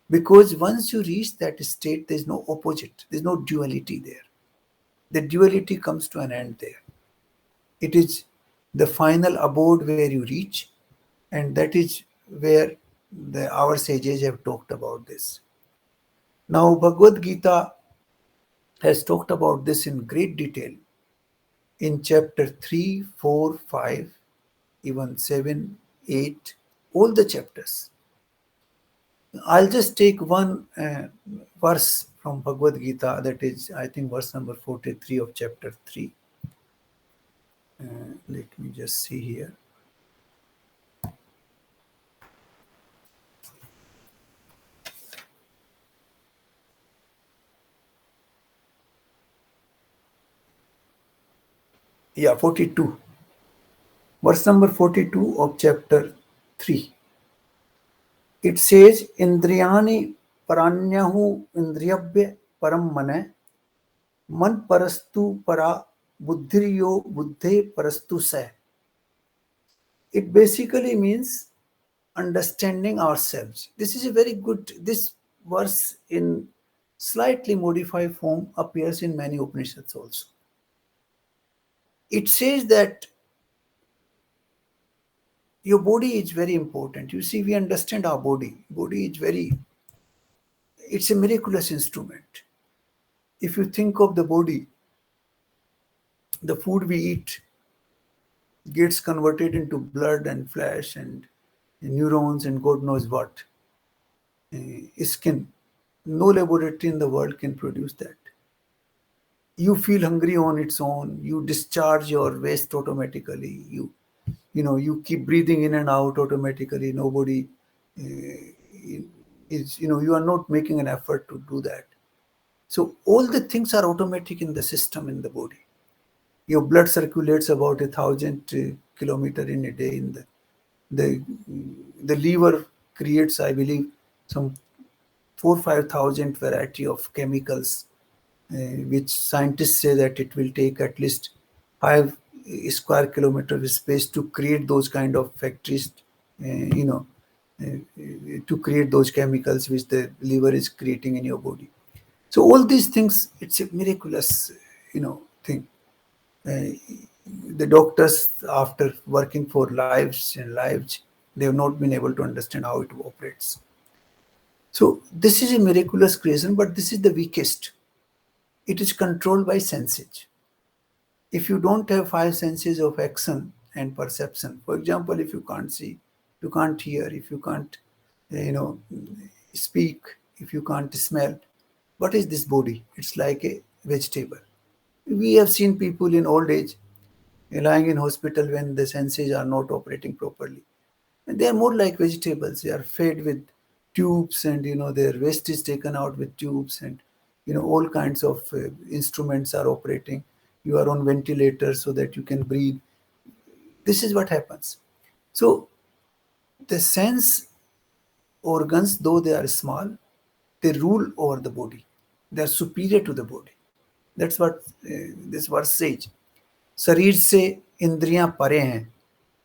Because once you reach that state, there's no opposite, there's no duality there. The duality comes to an end there. It is the final abode where you reach, and that is where our sages have talked about this. Now, Bhagavad Gita has talked about this in great detail in chapter 3, 4, 5, even 7, 8, all the chapters. I'll just take one verse from Bhagavad Gita, that is, I think, verse number 43 of chapter 3. Let me just see here. Yeah, 42. Verse number 42 of chapter 3. It says, Indriyani paranyahu indriyabhya param mane man parastu para buddhiriyo buddhe parastu se. It basically means understanding ourselves. This is a very good, this verse in slightly modified form appears in many Upanishads also. It says that your body is very important. You see, we understand our body. Body is it's a miraculous instrument. If you think of the body, the food we eat gets converted into blood and flesh and neurons and God knows what. Skin. No laboratory in the world can produce that. You feel hungry on its own. You discharge your waste automatically. You keep breathing in and out automatically. Nobody is, you are not making an effort to do that. So all the things are automatic in the system, in the body. Your blood circulates about 1,000 kilometer in a day. In the liver creates, I believe, some 4,000-5,000 variety of chemicals, which scientists say that it will take at least 5 square kilometer of space to create those kind of factories, to create those chemicals which the liver is creating in your body. So all these things, it's a miraculous, thing. Uh, the doctors, after working for lives and lives, they have not been able to understand how it operates. So this is a miraculous creation, but this is the weakest. It is controlled by senses. If you don't have five senses of action and perception, for example, if you can't see, you can't hear, if you can't, you know, speak, if you can't smell, what is this body? It's like a vegetable. We have seen people in old age lying in hospital when the senses are not operating properly. And they are more like vegetables. They are fed with tubes, and their waste is taken out with tubes, and all kinds of instruments are operating. You are on ventilator so that you can breathe. This is what happens. So the sense organs, though they are small, they rule over the body. They are superior to the body. That's what this verse says. शरीर से इंद्रियां परे हैं.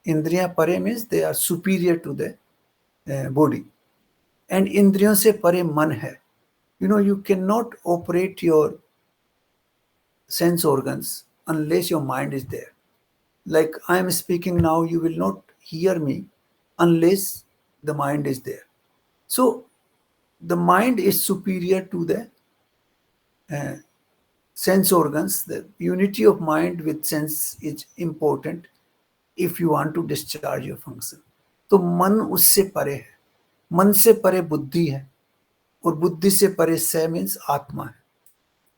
इंद्रियां परे means they are superior to the body. And इंद्रियों से परे मन है. You cannot operate your sense organs unless your mind is there. Like I am speaking now, you will not hear me unless the mind is there. So the mind is superior to the uh, sense organs. The unity of mind with sense is important if you want to discharge your function. तो मन उससे परे है. मन से परे बुद्धि है, और बुद्धि से परे स मीन्स आत्मा है.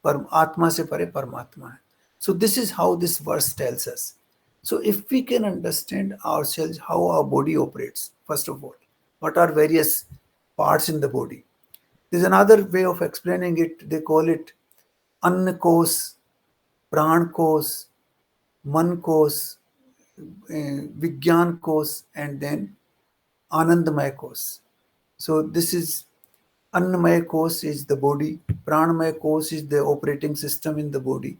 परम आत्मा से परे परमात्मा है. So this is how this verse tells us. So if we can understand ourselves, how our body operates, first of all, what are various parts in the body. There's another way of explaining it. They call it Anna Kos, Pran Kos, Man Kos, Vigyan Kos, and then Anandamaya Kos. So this is Annamaya Kos is the body, Pranamaya Kos is the operating system in the body,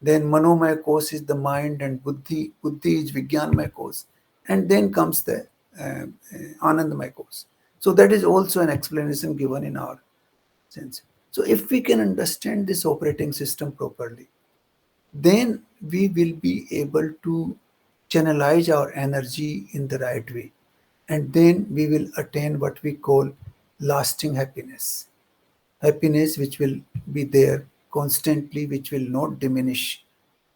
then Manomaya Kos is the mind, and Buddhi is Vijnanamaya Kos, and then comes the Anandamaya Kos. So that is also an explanation given in our sense. So if we can understand this operating system properly, then we will be able to channelize our energy in the right way, and then we will attain what we call lasting happiness. Happiness which will be there constantly, which will not diminish,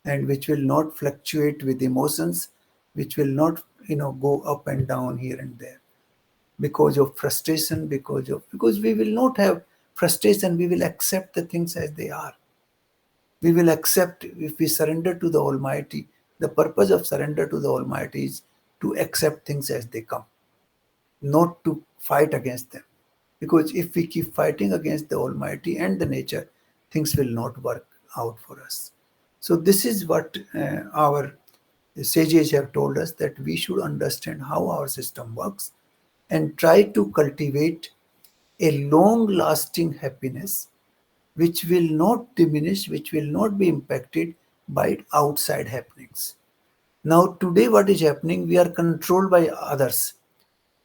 and which will not fluctuate with emotions, which will not go up and down here and there because of frustration, because we will not have frustration. We will accept the things as they are. We will accept. If we surrender to the Almighty, the purpose of surrender to the Almighty is to accept things as they come, not to fight against them. Because if we keep fighting against the Almighty and the nature, things will not work out for us. So this is what our sages have told us, that we should understand how our system works and try to cultivate a long lasting happiness which will not diminish, which will not be impacted by outside happenings. Now, today, what is happening? We are controlled by others.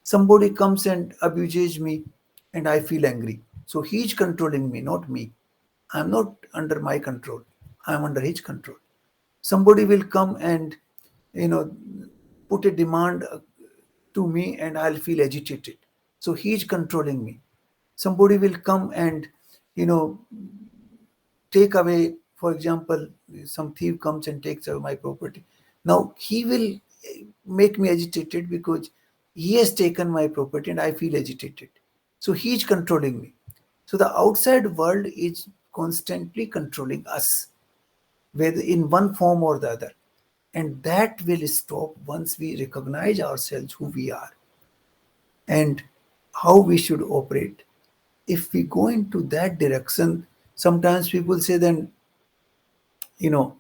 Somebody comes and abuses me, and I feel angry. So he is controlling me, not me. I am not under my control. I am under his control. Somebody will come and you know put a demand to me, and I'll feel agitated. So he is controlling me. Somebody will come and you know take away, for example, some thief comes and takes away my property. Now he will make me agitated because he has taken my property and I feel agitated. So he is controlling me. So the outside world is constantly controlling us, whether in one form or the other. And that will stop once we recognize ourselves, who we are and how we should operate. If we go into that direction, sometimes people say, then you know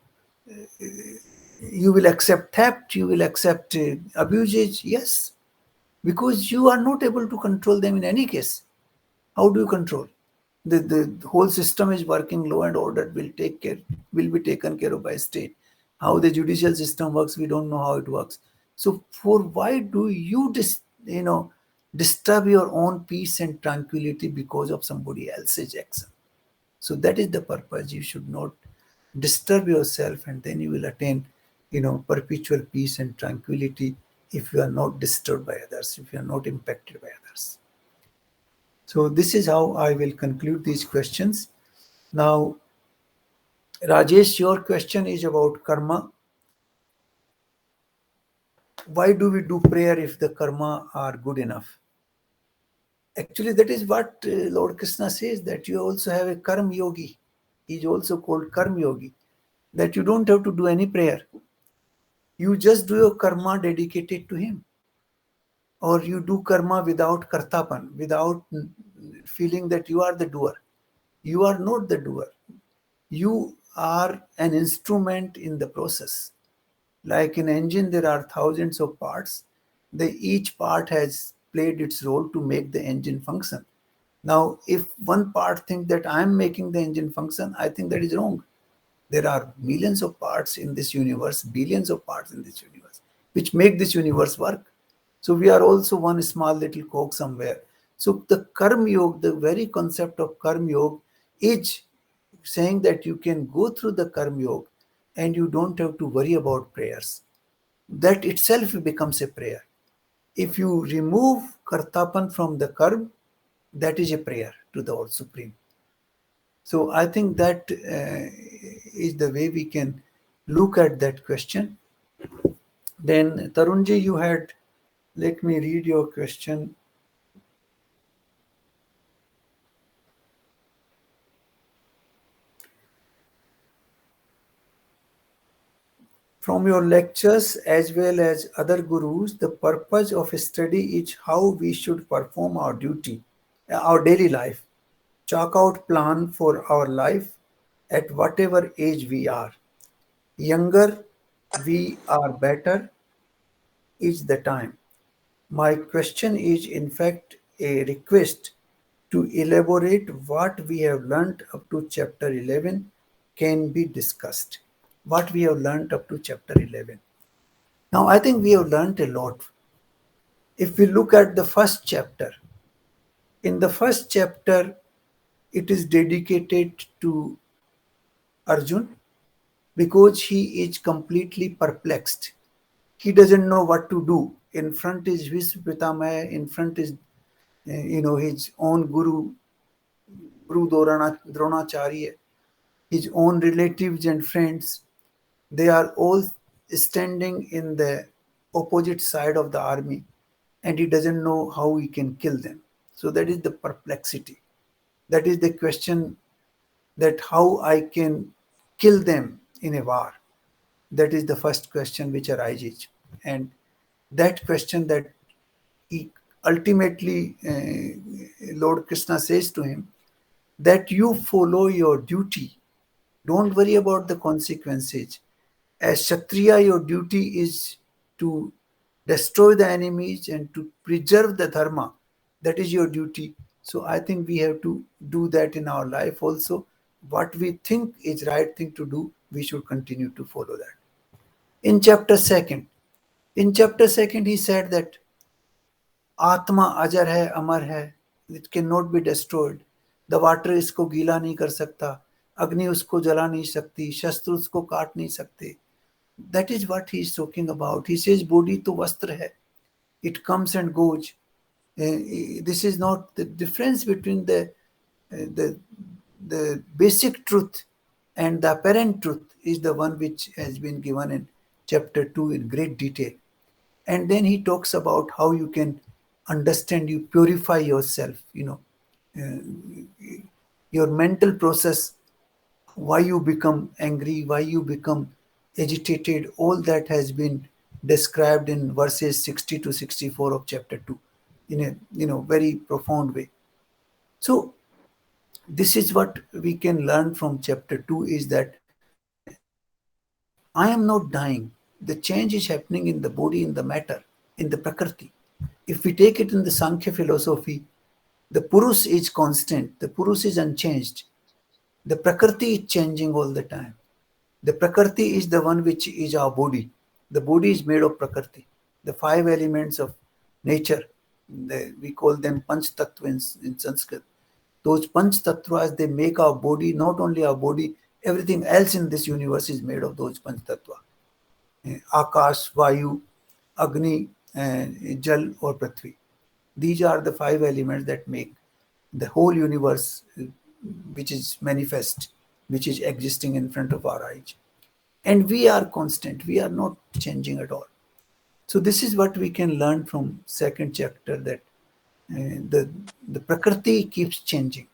you will accept theft, you will accept abuses. Yes, because you are not able to control them in any case. How do you control? The whole system is working. Law and order will be taken care of by state. How the judicial system works, we don't know how it works. So for why do you disturb your own peace and tranquility because of somebody else's action? So that is the purpose. You should not disturb yourself, and then you will attain perpetual peace and tranquility if you are not disturbed by others, if you are not impacted by others. So this is how I will conclude these questions. Now, Rajesh, your question is about karma. Why do we do prayer if the karma are good enough? Actually, that is what Lord Krishna says, that you also have a karma yogi. He is also called karma yogi. that you don't have to do any prayer. You just do your karma dedicated to Him, or you do karma without kartapan, without feeling that you are the doer. You are not the doer. You are an instrument in the process. Like in engine, there are thousands of parts. Each part has played its role to make the engine function. Now, if one part thinks that I am making the engine function, I think that is wrong. There are millions of parts in this universe, billions of parts in this universe, which make this universe work. So we are also one small little cog somewhere. So the Karma Yoga, the very concept of Karma Yoga, is saying that you can go through the Karma Yoga and you don't have to worry about prayers. That itself becomes a prayer. If you remove Kartapan from the Karma, that is a prayer to the All Supreme. So I think that is the way we can look at that question. Then Tarunji, you had, let me read your question. From your lectures as well as other gurus, the purpose of study is how we should perform our duty, our daily life. Chalk out plan for our life at whatever age we are. Younger we are, better is the time. My question is, in fact, a request to elaborate what we have learnt up to chapter 11 can be discussed. What we have learnt up to chapter 11. Now, I think we have learnt a lot. If we look at the first chapter, in the first chapter, it is dedicated to Arjun because he is completely perplexed. He doesn't know what to do. In front is Vishwa Pitamaya, in front is his own Guru Dronacharya, his own relatives and friends. They are all standing in the opposite side of the army, and he doesn't know how he can kill them. So that is the perplexity. That is the question, that how I can kill them in a war. That is the first question which arises. And that question that he ultimately, Lord Krishna says to him, that you follow your duty. Don't worry about the consequences. As Kshatriya, your duty is to destroy the enemies and to preserve the dharma. That is your duty. So I think we have to do that in our life also. What we think is right thing to do, we should continue to follow that. In chapter second, he said that आत्मा अजर है, अमर है, it cannot be destroyed. The water इसको गीला नहीं कर सकता, अग्नि उसको जला नहीं सकती, शस्त्र उसको काट नहीं सकते. That is what he is talking about. He says body तो वस्त्र है, it comes and goes. This is not the difference between the the basic truth and the apparent truth is the one which has been given in chapter 2 in great detail. And then he talks about how you can understand, you purify yourself, your mental process, why you become angry, why you become agitated, all that has been described in verses 60 to 64 of chapter 2 in a very profound way. So this is what we can learn from chapter 2, is that I am not dying. The change is happening in the body, in the matter, in the prakriti. If we take it in the Sankhya philosophy, the Purus is constant, the Purus is unchanged. The Prakriti is changing all the time. The Prakriti is the one which is our body. The body is made of Prakriti. The five elements of nature, we call them Panch Tattva in Sanskrit. Those Panch Tattvas, they make our body, not only our body, everything else in this universe is made of those Panch Tattva. Akash, Vayu, Agni, and Jal or Prithvi. These are the five elements that make the whole universe, which is manifest, which is existing in front of our eyes. And we are constant, we are not changing at all. So this is what we can learn from second chapter, that the Prakriti keeps changing,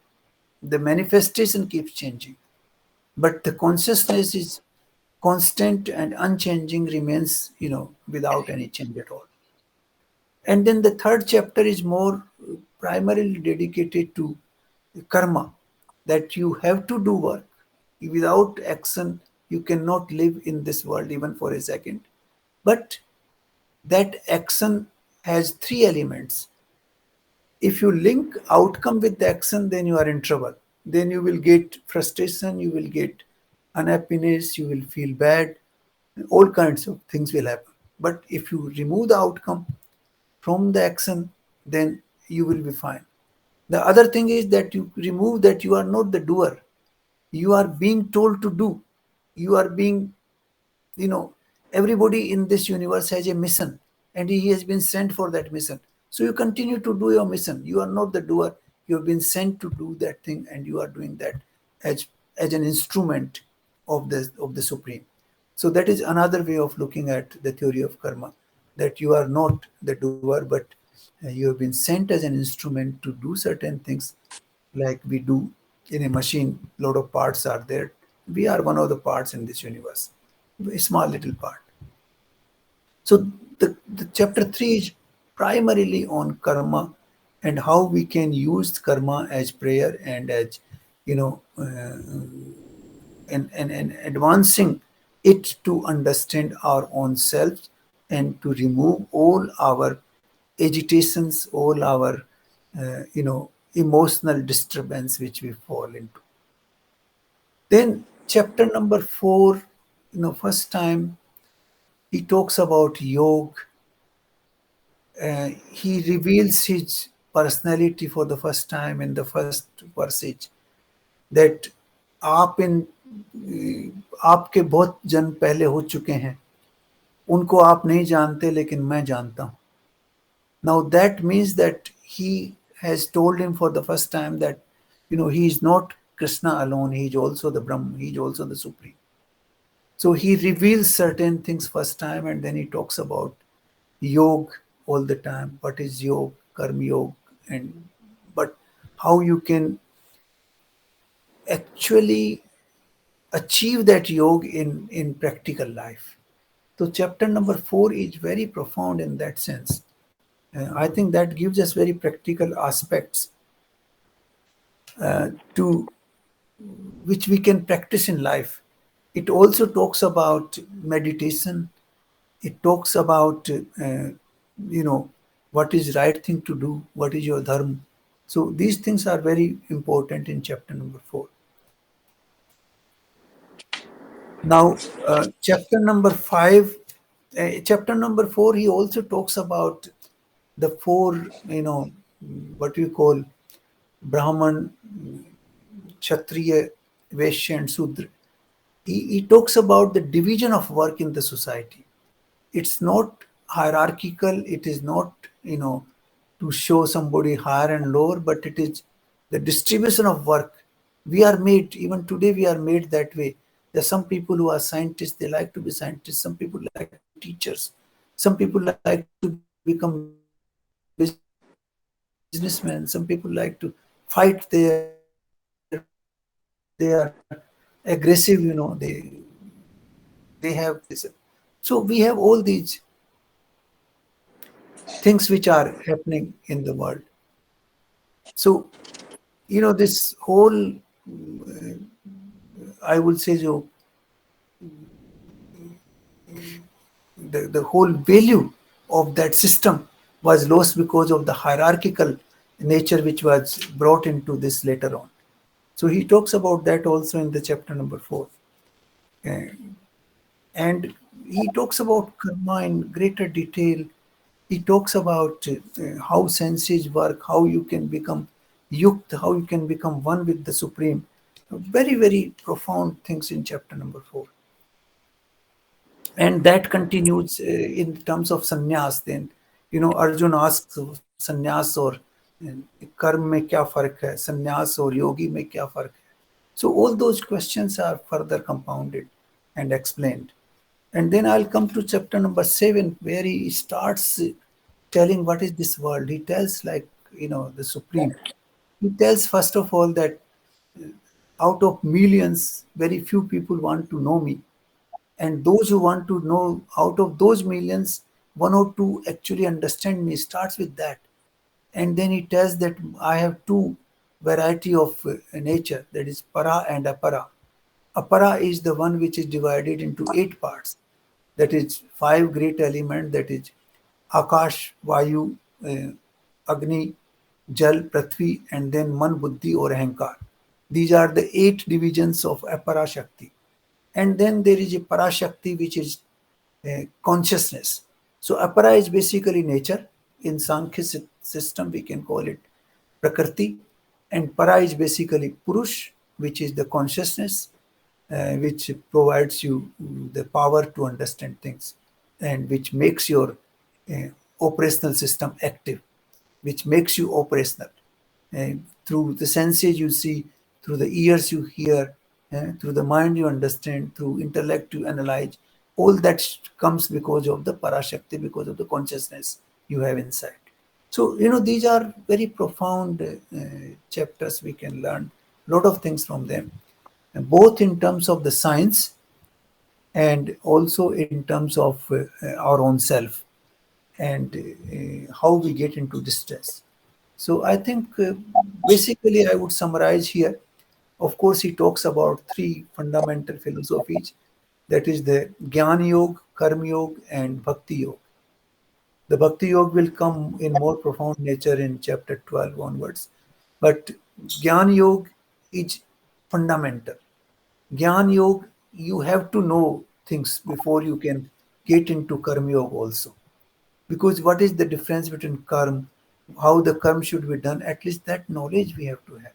the manifestation keeps changing, but the consciousness is constant and unchanging, remains, without any change at all. And then the third chapter is more primarily dedicated to karma, that you have to do work. Without action, you cannot live in this world even for a second. But that action has three elements. If you link outcome with the action, then you are in trouble. Then you will get frustration, you will get unhappiness, you will feel bad, all kinds of things will happen. But if you remove the outcome from the action, then you will be fine. The other thing is that you remove that you are not the doer. You are being told to do. You are being, you know, everybody in this universe has a mission and he has been sent for that mission. So you continue to do your mission. You are not the doer. You have been sent to do that thing and you are doing that as an instrument of the supreme. So that is another way of looking at the theory of karma, that you are not the doer, but you have been sent as an instrument to do certain things, like we do in a machine. Lot of parts are there. We are one of the parts in this universe, a small little part. So the chapter 3 is primarily on karma and how we can use karma as prayer and as, you know, and advancing it to understand our own selves and to remove all our agitations, all our, emotional disturbance which we fall into. Then chapter number 4, first time he talks about yoga. He reveals his personality for the first time in the first passage, that आप इन आपके बहुत जन्म पहले हो चुके हैं, उनको आप नहीं जानते लेकिन मैं जानता हूँ. Now that means that he has told him for the first time that, he is not Krishna alone, he is also the Brahman, he is also the Supreme. So he reveals certain things first time, and then he talks about yoga all the time. What is yoga, karma yoga, and but how you can actually achieve that yoga in practical life. So chapter number 4 is very profound in that sense. I think that gives us very practical aspects to which we can practice in life. It also talks about meditation. It talks about, you know, what is right thing to do, what is your dharma. So these things are very important in chapter number 4. Now, chapter number 5, chapter number 4, he also talks about the four, what we call Brahman, Kshatriya, Vaishya, and Sudra. He talks about the division of work in the society. It's not hierarchical. It is not, to show somebody higher and lower, but it is the distribution of work. We are made, even today, we are made that way. There are some people who are scientists, they like to be scientists. Some people like to be teachers. Some people like to become businessmen. Some people like to fight they are aggressive, they have they have this. So we have all these things which are happening in the world. So this whole, I would say, so the whole value of that system was lost because of the hierarchical nature which was brought into this later on. So he talks about that also in the chapter number 4. And he talks about karma in greater detail. He talks about how senses work, how you can become yukt, how you can become one with the Supreme. Very, very profound things in chapter number 4. And that continues in terms of sannyas. Then, Arjun asks sannyas or कर्म में क्या फर्क है, संन्यास और योगी में क्या फर्क है. So all those questions are further compounded and explained. And then I'll come to chapter number 7, where he starts telling what is this world. He tells, like, the Supreme. He tells first of all that out of millions, very few people want to know me. And those who want to know, out of those millions, one or two actually understand me, starts with that. And then he tells that I have two variety of nature, that is para and apara. Apara is the one which is divided into 8 parts. That is five great elements, that is Akash, Vayu, Agni, Jal, Prithvi, and then Man, Buddhi or Ahankar. These are the 8 divisions of Apara Shakti. And then there is a Parashakti which is consciousness. So Apara is basically nature. In Sankhya system, we can call it Prakriti. And Para is basically Purush, which is the consciousness, which provides you the power to understand things and which makes your uh, operational system active, which makes you operational. Through the senses you see, through the ears you hear, through the mind you understand, through intellect you analyze. All that comes because of the Parashakti, because of the consciousness you have inside. So, these are very profound chapters. We can learn a lot of things from them, both in terms of the science and also in terms of our own self and how we get into distress. So I think basically I would summarize here. Of course, he talks about three fundamental philosophies, that is the Jnana Yoga, Karma Yoga, and Bhakti Yoga. The Bhakti Yoga will come in more profound nature in chapter 12 onwards. But Jnana Yoga is fundamental. Jnana Yoga, you have to know things before you can get into Karma Yoga also. Because what is the difference between karma, how the karma should be done, at least that knowledge we have to have.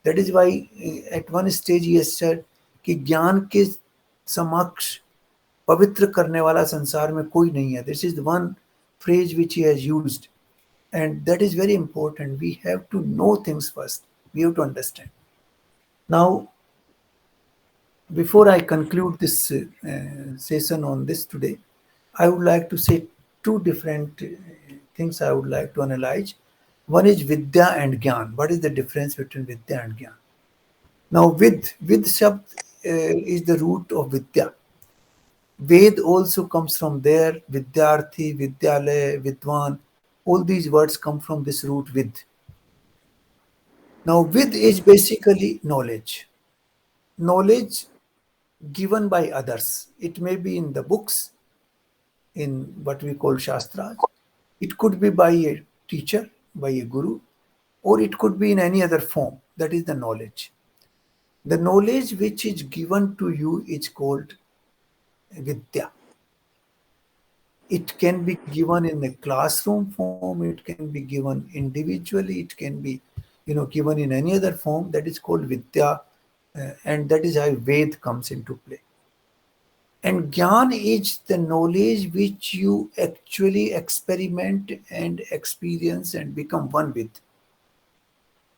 That is why at one stage he has said कि ज्ञान के समक्ष पवित्र करने वाला संसार में कोई नहीं है. This is the one phrase which he has used, and that is very important. We have to know things first. We have to understand. Now, before I conclude this session on this today, I would like to say two different things I would like to analyze. One is Vidya and Gyan. What is the difference between Vidya and Gyan? Now, Vid Shabd is the root of Vidya. Ved also comes from there. Vidyarthi, Vidyalaya, Vidwan. All these words come from this root Vid. Now, Vid is basically knowledge. Knowledge given by others. It may be in the books, in what we call Shastras. It could be by a teacher, by a guru, or it could be in any other form. That is the knowledge. The knowledge which is given to you is called Vidya. It can be given in a classroom form, it can be given individually, it can be given in any other form. That is called Vidya, and that is how Ved comes into play. And Gyan is the knowledge which you actually experiment and experience and become one with.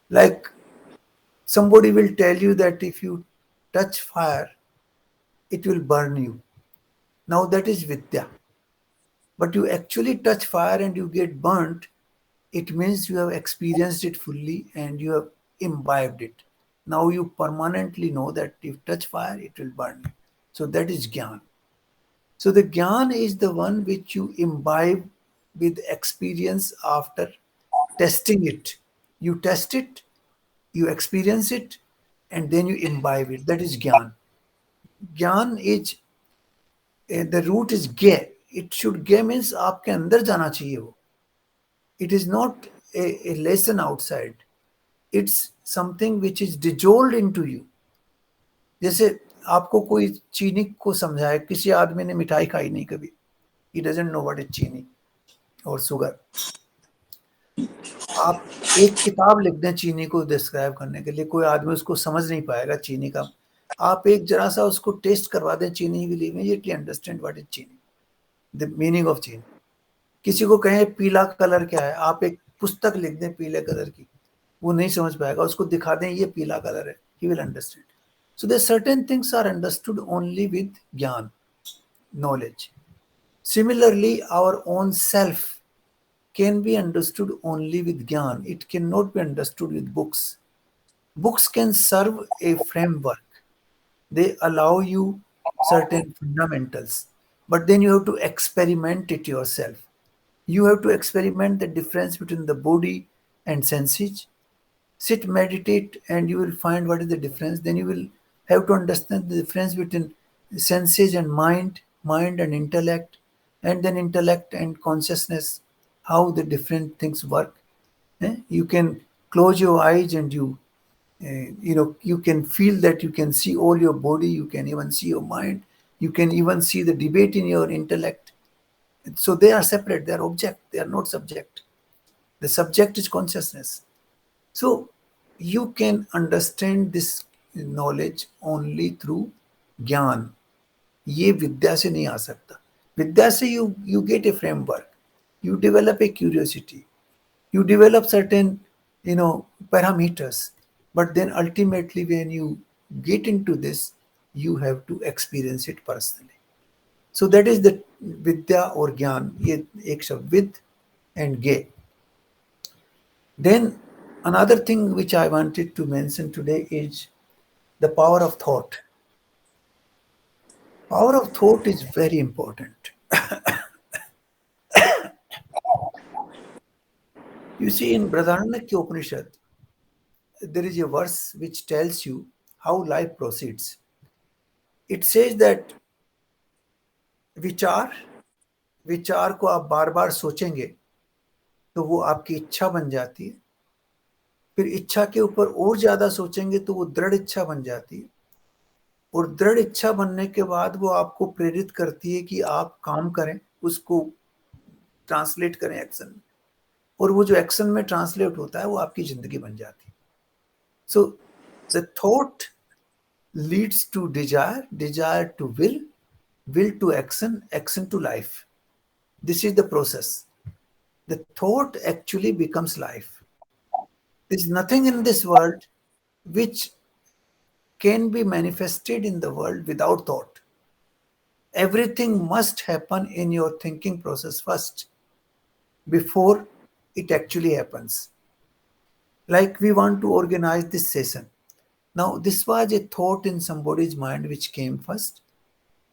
Like somebody will tell you that if you touch fire, it will burn you. Now that is Vidya. But you actually touch fire and you get burnt, it means you have experienced it fully and you have imbibed it. Now you permanently know that if you touch fire, it will burn you. So that is Gyan. So the Gyan is the one which you imbibe with experience after testing it. You test it, you experience it, and then you imbibe it. That is Gyan. Gyan is the root is Ge. It should Ge means आपके अंदर जाना चाहिए वो. It is not a lesson outside. It's something which is dissolved into you. जैसे आपको कोई चीनी को समझाए, किसी आदमी ने मिठाई खाई नहीं कभी. He doesn't know what is चीनी और शुगर. आप एक किताब लिख दें चीनी को डिस्क्राइब करने के लिए, कोई आदमी उसको समझ नहीं पाएगा चीनी का. आप एक जरा सा उसको टेस्ट करवा दें चीनी, will immediately understand what is चीनी, द मीनिंग ऑफ चीनी. किसी को कहें पीला कलर क्या है, आप एक पुस्तक लिख दें पीले कलर की, वो नहीं समझ पाएगा. उसको दिखा दें ये पीला कलर है, he will understand. So there certain things are understood only with gyan, knowledge. Similarly, our own self can be understood only with Gyan. It cannot be understood with books. Books can serve a framework. They allow you certain fundamentals, but then you have to experiment it yourself. You have to experiment the difference between the body and senses. Sit, meditate, and you will find what is the difference. Then you will have to understand the difference between senses and mind, mind and intellect, and then intellect and consciousness, how the different things work. You can close your eyes and you can feel that, you can see all your body, you can even see your mind, you can even see the debate in your intellect. So they are separate, they are object, they are not subject. The subject is consciousness. So you can understand this knowledge only through ज्ञान. ये विद्या से नहीं आ सकता. विद्या से you get a framework, you develop a curiosity, you develop certain parameters, but then ultimately when you get into this, you have to experience it personally. So that is the vidya or gyan. ये एक शब्द with and ge. Then another thing which I wanted to mention today is the power of thought. Power of thought is very important. You see, in Braharanyaka Upanishad, there is a verse which tells you how life proceeds. It says that विचार विचार को आप बार बार सोचेंगे तो वो आपकी इच्छा बन जाती है, फिर इच्छा के ऊपर और ज्यादा सोचेंगे तो वो दृढ़ इच्छा बन जाती है, और दृढ़ इच्छा बनने के बाद वो आपको प्रेरित करती है कि आप काम करें, उसको ट्रांसलेट करें एक्शन में, और वो जो एक्शन में ट्रांसलेट होता है वो आपकी जिंदगी बन जाती है. So the thought leads to desire, desire to will, will to action, action to life. This is the process. The thought actually becomes life. There is nothing in this world which can be manifested in the world without thought. Everything must happen in your thinking process first before it actually happens. Like we want to organize this session. Now, this was a thought in somebody's mind which came first.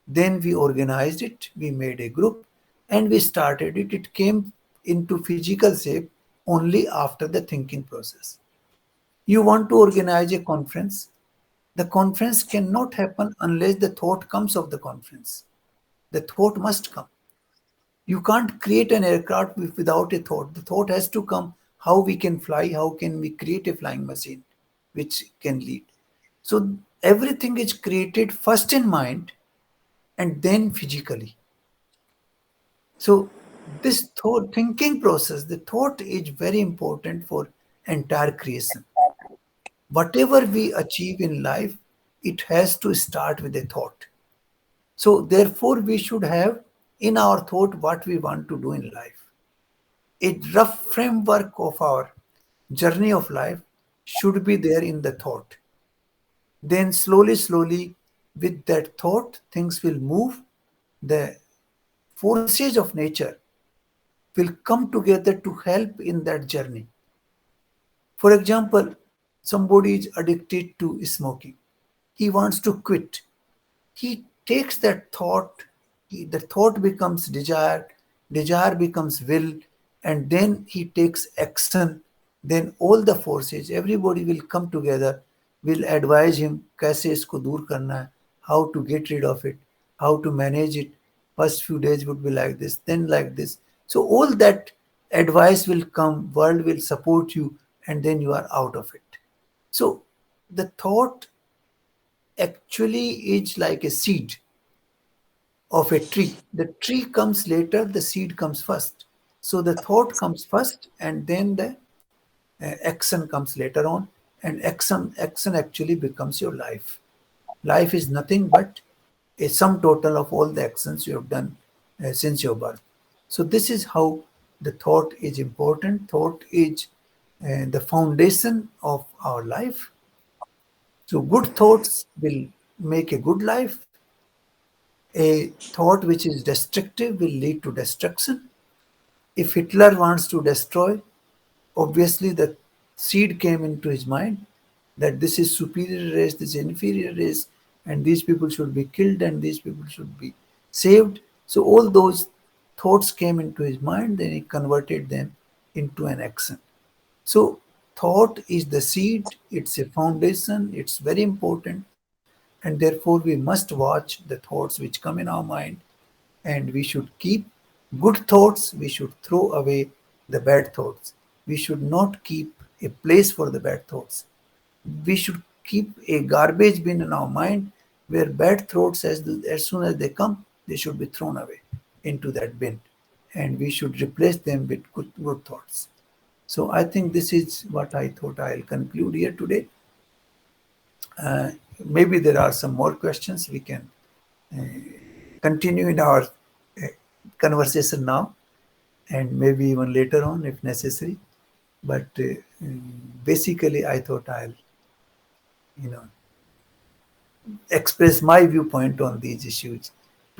Then we organized it, we made a group, and we started it. It came into physical shape only after the thinking process. You want to organize a conference. The conference cannot happen unless the thought comes of the conference. The thought must come. You can't create an aircraft without a thought. The thought has to come. How we can fly, how can we create a flying machine which can lead. So everything is created first in mind and then physically. So this thought thinking process, the thought is very important for entire creation. Whatever we achieve in life, it has to start with a thought. So therefore we should have in our thought what we want to do in life. A rough framework of our journey of life should be there in the thought. Then slowly with that thought, things will move. The forces of nature will come together to help in that journey. For example, somebody is addicted to smoking. He wants to quit. He takes that thought, the thought becomes desire, desire becomes will, and then he takes action. Then all the forces, everybody will come together, will advise him कैसे इसको दूर करना है, how to get rid of it, how to manage it. First few days would be like this, then like this. So all that advice will come, world will support you, and then you are out of it. So the thought actually is like a seed of a tree. The tree comes later, the seed comes first. So the thought comes first, and then the action comes later on, and action actually becomes your life. Life is nothing but a sum total of all the actions you have done since your birth. So this is how the thought is important. Thought is the foundation of our life. So good thoughts will make a good life. A thought which is destructive will lead to destruction. If Hitler wants to destroy, obviously the seed came into his mind that this is superior race, this is inferior race, and these people should be killed, and these people should be saved. So all those thoughts came into his mind, then he converted them into an action. So thought is the seed, it's a foundation, it's very important, and therefore we must watch the thoughts which come in our mind, and we should keep good thoughts, we should throw away the bad thoughts. We should not keep a place for the bad thoughts. We should keep a garbage bin in our mind where bad thoughts, as soon as they come, they should be thrown away into that bin, and we should replace them with good thoughts. So I think this is what I thought. I'll conclude here today. Uh, Maybe there are some more questions. We can continue in our uh, conversation now, and maybe even later on if necessary. But basically, I thought I'll, you know, express my viewpoint on these issues.